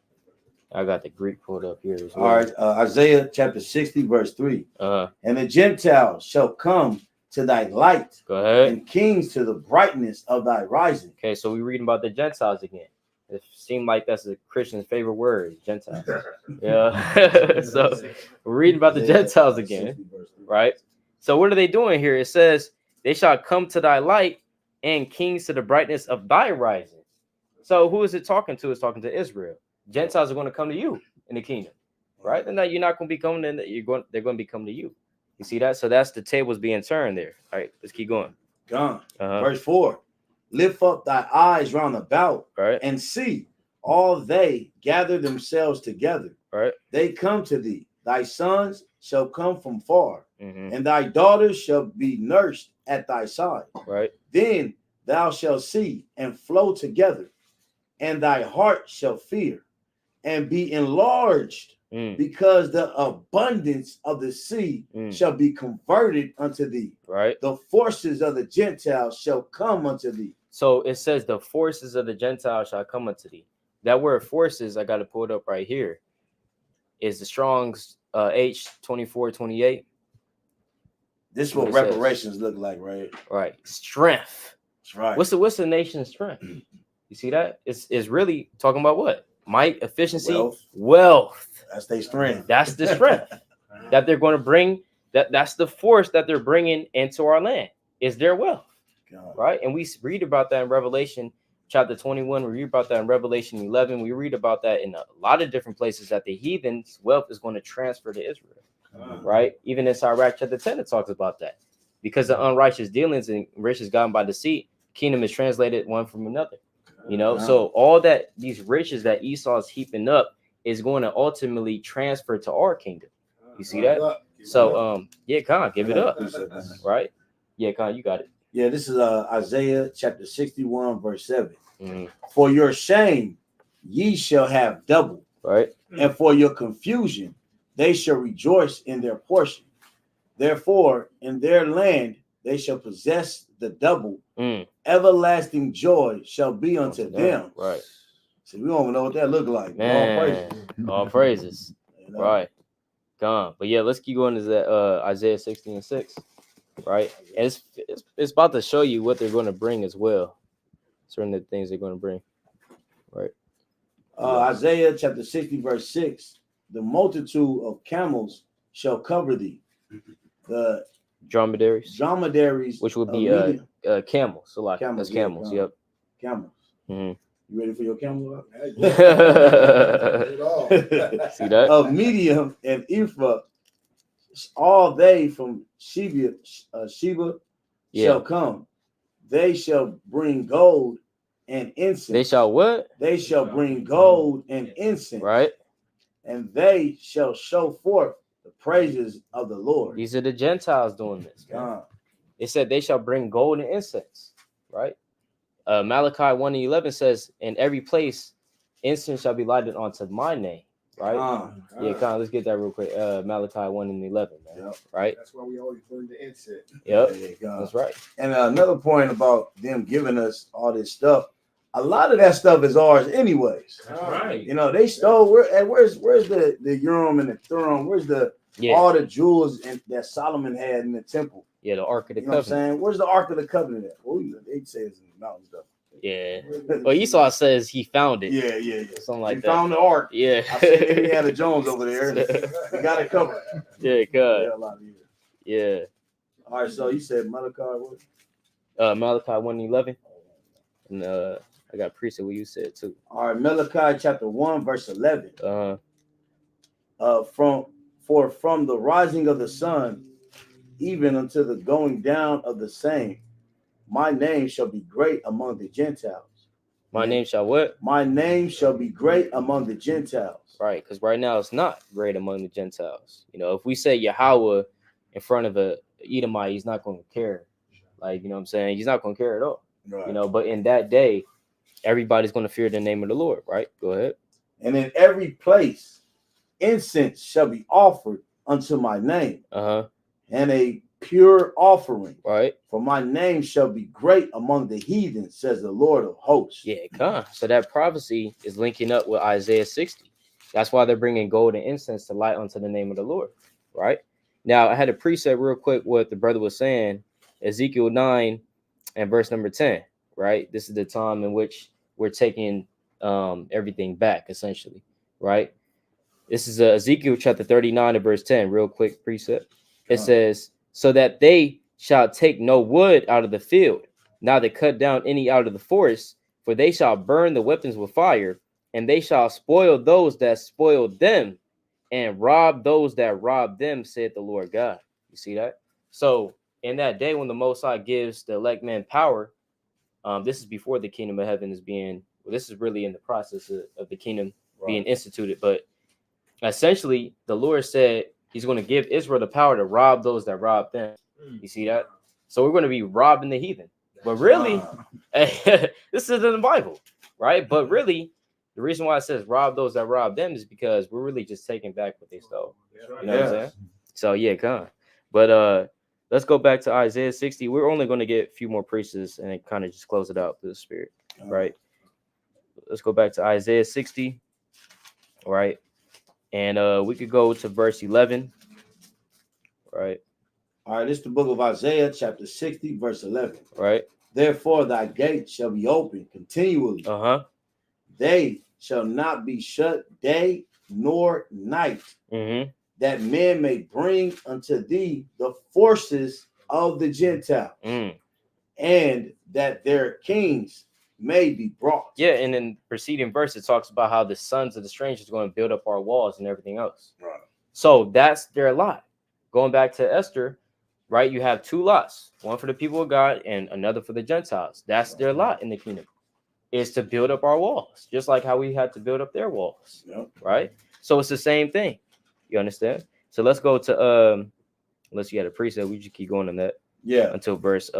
I got the Greek pulled up here as well. All right, Isaiah chapter 60, verse 3. And the Gentiles shall come to thy light, Go ahead. and kings to the brightness of thy rising. Okay, so we're reading about the Gentiles again. It seemed like that's a Christian's favorite word, Gentiles. Yeah. So we're reading about the Gentiles again, right? So what are they doing here? It says, they shall come to thy light, and kings to the brightness of thy rising. So who is it talking to? It's talking to Israel. Gentiles are going to come to you in the kingdom, right? And that you're not going to be coming in. They're going to be coming to you. You see that? So that's the tables being turned there. All right, let's keep going. Gone. Verse 4. Lift up thy eyes round about, right, and see all they gather themselves together. Right. They come to thee. Thy sons shall come from far, mm-hmm. and thy daughters shall be nursed at thy side. Right. Then thou shalt see and flow together, and thy heart shall fear and be enlarged, because the abundance of the sea shall be converted unto thee. Right. The forces of the Gentiles shall come unto thee. So it says the forces of the Gentiles shall come unto thee. That word forces, I got to pull it up right here, is the Strong's H2428. This is what reparations look like, right? Right. Strength. That's right. What's the nation's strength? You see that? It's really talking about what? Might, efficiency, wealth. That's their strength. That's the strength that they're going to bring. That's the force that they're bringing into our land. Is their wealth, right? And we read about that in Revelation chapter 21. We read about that in Revelation 11. We read about that in a lot of different places, that the heathen's wealth is going to transfer to Israel, right? Even in Sirach chapter 10, it talks about that. Because of unrighteous dealings and riches gotten by deceit, kingdom is translated one from another. You know, so all that these riches that Esau is heaping up is going to ultimately transfer to our kingdom. You see that? So Khan, give it up. Right? Yeah, Khan, you got it. Yeah, this is Isaiah chapter 61, verse 7. For your shame ye shall have double, right? And for your confusion they shall rejoice in their portion. Therefore, in their land they shall possess the double. Everlasting joy shall be unto them. Right. See, we don't even know what that look like. Man, all praises. You know? Right. Gone. But yeah, let's keep going to that Isaiah 60 and 6. Right. And it's about to show you what they're going to bring as well. Certain the things they're going to bring. Right. Isaiah chapter 60, verse 6. The multitude of camels shall cover thee. The dromedaries, which would be camels. So like that's camels. Yep. Camels. You ready for your camel? It all. See that? Of medium and ephah, all they from Sheba Yeah. shall come. They shall bring gold and incense. They shall what? They shall bring gold and incense. Right. And they shall show forth the praises of the Lord. These are the Gentiles doing this. Man. It said they shall bring gold and incense. Right. Malachi 1:11 says, in every place, incense shall be lighted onto my name. Right. Let's get that real quick. Malachi 1:11, man. Yep. Right. That's why we always burn the incense. Yep. That's right. And another point about them giving us all this stuff, a lot of that stuff is ours anyways. That's right. You know, they stole. Where's the Urim and the Thummim? Where's all the jewels that Solomon had in the temple? Yeah, the Ark of the You know what Covenant. I'm saying? Where's the Ark of the Covenant at? Well, they say it's in the mountains though. Yeah. Well, Esau says he found it. Yeah. Something like He that. found the Ark. Yeah. I see Indiana Jones over there. He got it covered. Yeah, good. Yeah, a lot of years. Yeah. All right, so you said Malachi what? Malachi 1:11. And I got precept what you said too. All right, Malachi chapter 1, verse 11. From the rising of the sun, even unto the going down of the same, my name shall be great among the Gentiles. My name shall what? My name shall be great among the Gentiles. Right, because right now it's not great among the Gentiles. You know, if we say Yahweh in front of a Edomite, he's not going to care. Like, you know what I'm saying? He's not going to care at all. Right. You know, but in that day, everybody's going to fear the name of the Lord, right? Go ahead. And in every place, incense shall be offered unto my name. And a pure offering. Right. For my name shall be great among the heathen, says the Lord of hosts. Yeah, come. So that prophecy is linking up with Isaiah 60. That's why they're bringing gold and incense to light unto the name of the Lord. Right. Now, I had a precept real quick what the brother was saying. Ezekiel 9 and verse number 10. Right. This is the time in which we're taking everything back, essentially. Right. This is Ezekiel chapter 39 and verse 10. Real quick precept. It says, so that they shall take no wood out of the field, neither cut down any out of the forest, for they shall burn the weapons with fire, and they shall spoil those that spoiled them, and rob those that robbed them, said the Lord God. You see that? So in that day when the Most High gives the elect man power, this is before the kingdom of heaven is being, well, this is really in the process of the kingdom being instituted, but essentially the Lord said, he's going to give Israel the power to rob those that rob them. You see that? So we're going to be robbing the heathen. But really, this is in the Bible, right? But really, the reason why it says rob those that rob them is because we're really just taking back what they stole. You know what I'm saying? So yeah, come on. But let's go back to Isaiah 60. We're only going to get a few more precepts and then kind of just close it out through the Spirit, right? Let's go back to Isaiah 60, right? And we could go to verse 11. Right. All right, this is the book of Isaiah, chapter 60, verse 11. Right. Therefore, thy gates shall be open continually. They shall not be shut day nor night, that men may bring unto thee the forces of the Gentiles, and that their kings may be brought. Yeah, and in the preceding verse, it talks about how the sons of the strangers are going to build up our walls and everything else. Right. So that's their lot. Going back to Esther, right? You have two lots, one for the people of God and another for the Gentiles. That's their lot in the kingdom, is to build up our walls, just like how we had to build up their walls. Right. So it's the same thing. You understand? So let's go to unless you had a precept, we just keep going on that. Yeah. Until verse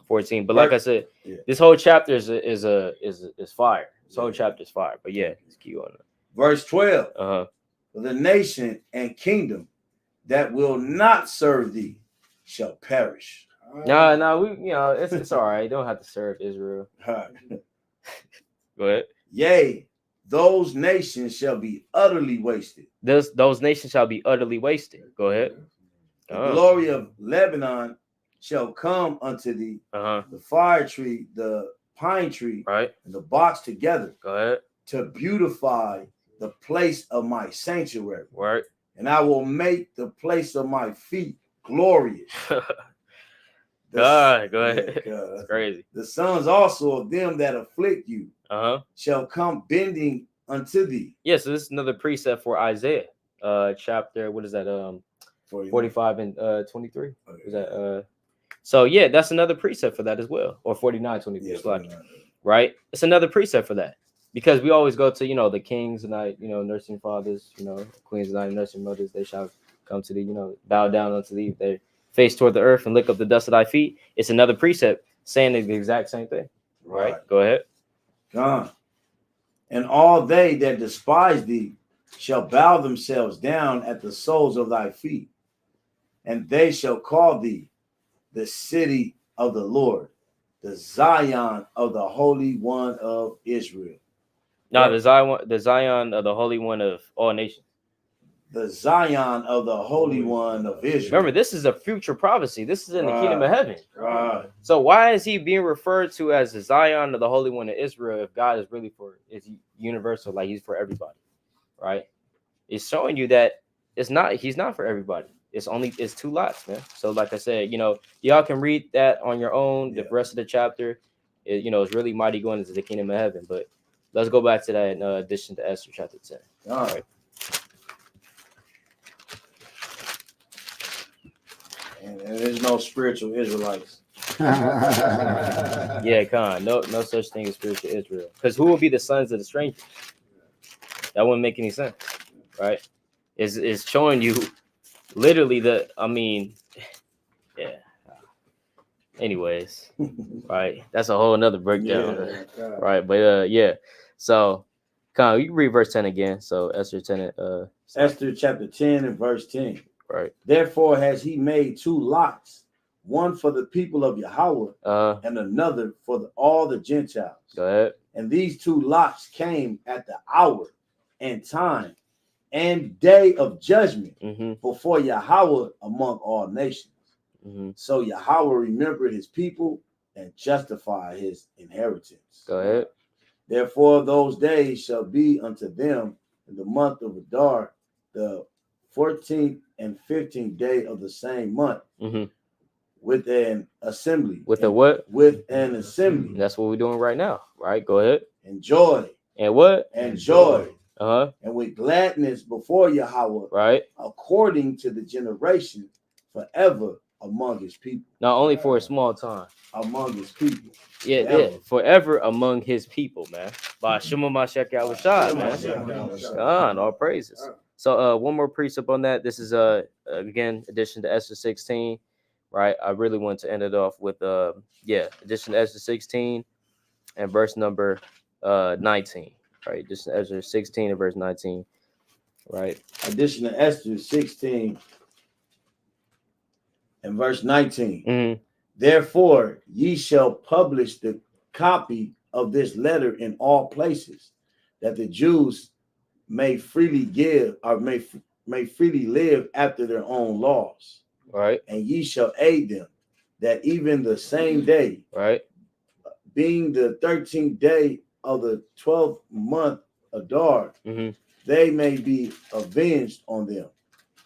14. But like I said, this whole chapter is fire. This whole chapter is fire. But yeah, let's keep going. Verse 12. For the nation and kingdom that will not serve thee shall perish. No, we it's all right. You don't have to serve Israel. Go ahead. Yea, those nations shall be utterly wasted. Those nations shall be utterly wasted. Go ahead. The glory of Lebanon shall come unto thee, the fire tree, the pine tree, right, and the box together. Go ahead. To beautify the place of my sanctuary. Right. And I will make the place of my feet glorious. God, go ahead. Yeah, It's crazy. The sons also of them that afflict you Uh-huh. shall come bending unto thee. Yeah, so this is another precept for Isaiah. Chapter, what is that? 45 and 23. Okay. Is that so yeah, that's another precept for that as well. Or 49, 23. Yeah, Like, right? It's another precept for that. Because we always go to, the kings and nursing fathers, queens and nursing mothers, they shall come to thee, bow down unto thee, they face toward the earth and lick up the dust of thy feet. It's another precept saying the exact same thing. Right? Go ahead. God. And all they that despise thee shall bow themselves down at the soles of thy feet, and they shall call thee the city of the Lord, the Zion of the Holy One of Israel. No, the Zion of the Holy One of all nations. The Zion of the Holy One of Israel. Remember, this is a future prophecy. This is in the kingdom of heaven. Right. So why is he being referred to as the Zion of the Holy One of Israel if God is really is universal, like he's for everybody, right? It's showing you that he's not for everybody. It's two lots, man. So like I said, y'all can read that on your own. The rest of the chapter, it's really mighty going into the kingdom of heaven. But let's go back to that in addition to Esther chapter 10. All right. And there's no spiritual Israelites. Yeah, no such thing as spiritual Israel. Because who will be the sons of the stranger? That wouldn't make any sense, right? It's showing you literally yeah. Anyways, right? That's a whole nother breakdown, right? But yeah. So, Con, you can read verse 10 again. So Esther 10. Esther chapter 10 and verse 10. Right. Therefore has he made two lots, one for the people of Yahweh, and another for all the Gentiles. Go ahead. And these two lots came at the hour and time and day of judgment before Yahweh among all nations. So Yahweh remembered his people and justified his inheritance. Go ahead. Therefore those days shall be unto them in the month of Adar, the 14th and 15th day of the same month, with an assembly. With a what? With an assembly. And that's what we're doing right now, right? Go ahead. And joy. And what? And joy. And with gladness before Yahweh, right? According to the generation, forever among his people. Not only for a small time. Among his people. Yeah, forever among his people, man. By Shema Mashek Yahushua, man. God, all praises. So one more precept on that. This is again addition to Esther 16, right? I really want to end it off with addition to Esther 16 and verse number 19, right? Just Esther 16 and verse 19, right? Addition to Esther 16 and verse 19. Therefore ye shall publish the copy of this letter in all places, that the Jews may freely give or may freely live after their own laws. Right. And ye shall aid them, that even the same day, right, being the 13th day of the 12th month Adar, they may be avenged on them,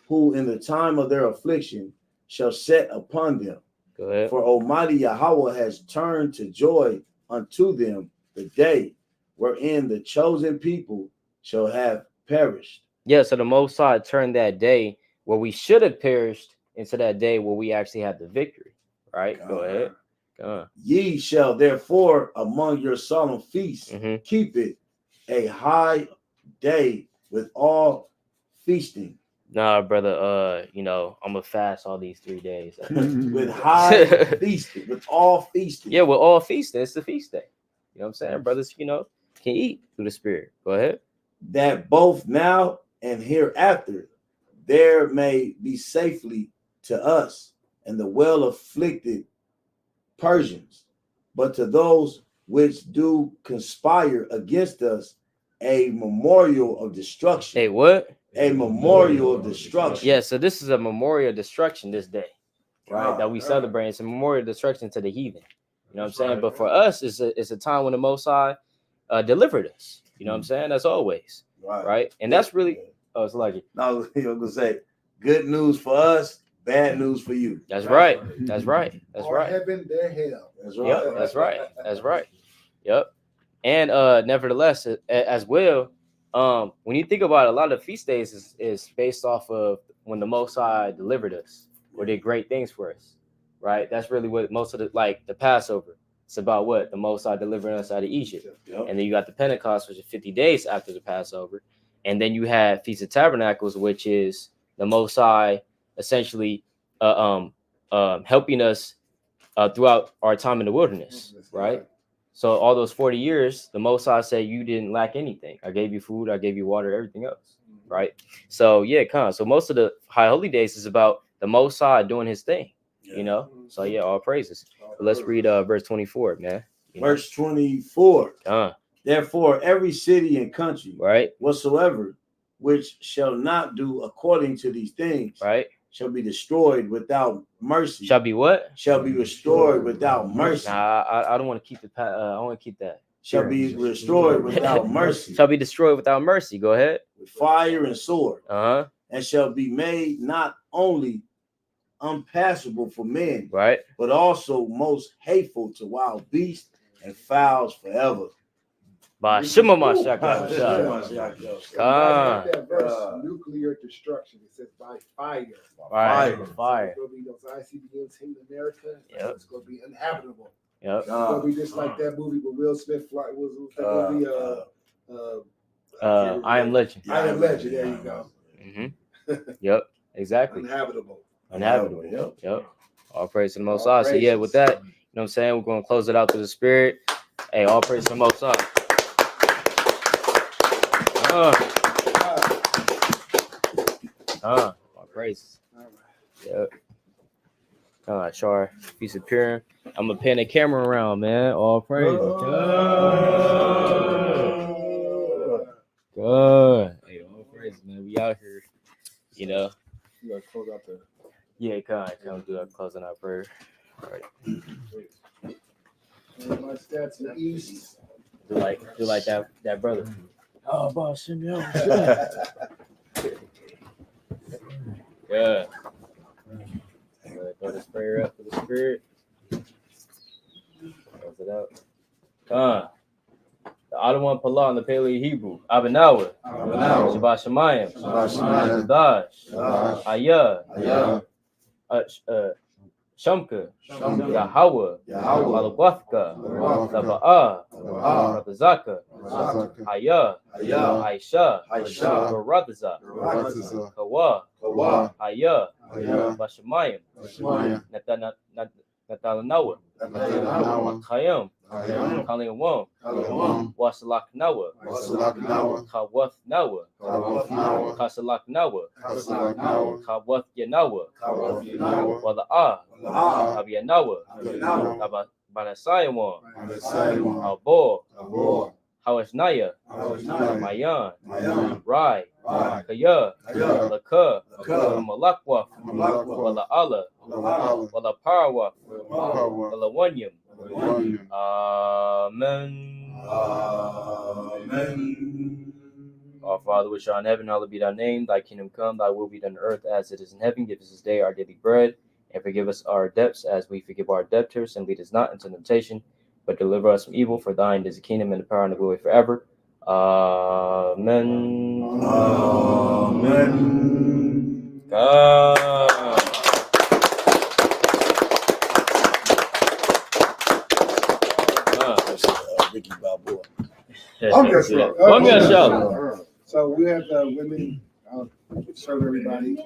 who in the time of their affliction shall set upon them. Go ahead. For Almighty Yahweh has turned to joy unto them the day wherein the chosen people shall have perished. Yeah, so the Most High turned that day where we should have perished into that day where we actually had the victory. Right? Go ahead. Ye shall therefore among your solemn feasts keep it a high day with all feasting. Nah, brother, I'm gonna fast all these 3 days. With high feasting, with all feasting. Yeah, with all feasting. It's the feast day. You know what I'm saying? Brothers, can eat through the spirit. Go ahead. That both now and hereafter there may be safely to us and the well afflicted Persians, but to those which do conspire against us a memorial of destruction. Hey, what? A memorial of destruction. Yeah, so this is a memorial of destruction this day, right? That we celebrate. It's a memorial of destruction to the heathen. You know what I'm saying? But for us, it's a time when the Most High delivered us. You know what I'm saying? That's always. Right? And that's really, it's lucky. No, you're going to say, good news for us, bad news for you. That's right. That's right. That's Or right. heaven, their hell. That's right. Yep. That's right. That's right. Yep. And nevertheless, as well, when you think about it, a lot of feast days is based off of when the Most High delivered us or did great things for us, right? That's really what most of the Passover. It's about what the Most High delivering us out of Egypt, Yep. and then you got the Pentecost, which is 50 days after the Passover, and then you have Feast of Tabernacles, which is the Most High essentially helping us throughout our time in the wilderness, right? So all those 40 years, the Most High said you didn't lack anything. I gave you food, I gave you water, everything else, right? So yeah, so most of the high holy days is about the Most High doing his thing, you know? So yeah, all praises. But let's read verse 24, man. Verse 24. Con. Therefore, every city and country, Right, whatsoever, which shall not do according to these things, right. shall be destroyed without mercy. Shall be what? Shall be restored without mercy. Nah, I don't want to keep the I want to keep that. Shall be restored without mercy. Shall be destroyed without mercy. Go ahead. With fire and sword. Uh-huh. And shall be made not only unpassable for men, Right. but also most hateful to wild beasts and fowls forever. By Shema Mashaka. That verse, nuclear destruction. It says by fire. Fire. It's going to be those ICBMs hitting America. Yep. It's going to be inhabitable. Yep. It's going to be just like that movie with Will Smith. Was that movie? I Am Legend. I Am Legend. There you go. Mm-hmm. Yep. Exactly. Inhabitable. Yep. All praise to the Most High. So yeah, with that, you know what I'm saying? We're going to close it out through the Spirit. Hey, all praise to the Most High. All praise. Yep. Char, Feast of Purim. I'm gonna pan the camera around, man. All praise. Good. Hey, all praise, man. We out here, you know. You got to close out the. Yeah, come do that closing out prayer. All right. My stats to the east. Do like that brother. Oh, boss, send me over. Yeah. Throw this prayer up for the Spirit. Close it out. The Ottawa Pala and the Paleo Hebrew. Abinawa. Shabbat Shemayim. Dash. Ayah. Shamka. Yahweh. Malawafka. Laba'ah. Rabazaka. Ayah. Aisha. Barabaza. Kawa. Ayah. Bashamayim. Natalanawa. Kayam. Kaliyawam. Wasalak Nawa. Kawath Nawa. Kasalak Nawa. Kawath Yanawa. Wala'ah. Abiyanawa. Banasayamwa. Abo. Hawashnaya. Mayan. Rai. Kaya. Laka. Malakwa. Wala'ala. Wala'parwa. Wala'wanyam. Amen. Our Father which art in heaven, hallowed be thy name. Thy kingdom come, thy will be done on earth as it is in heaven. Give us this day our daily bread, and forgive us our debts as we forgive our debtors. And lead us not into temptation, but deliver us from evil. For thine is the kingdom and the power and the glory forever. Amen. God. Ricky Balboa. I'm gonna show. So we have the women serve everybody.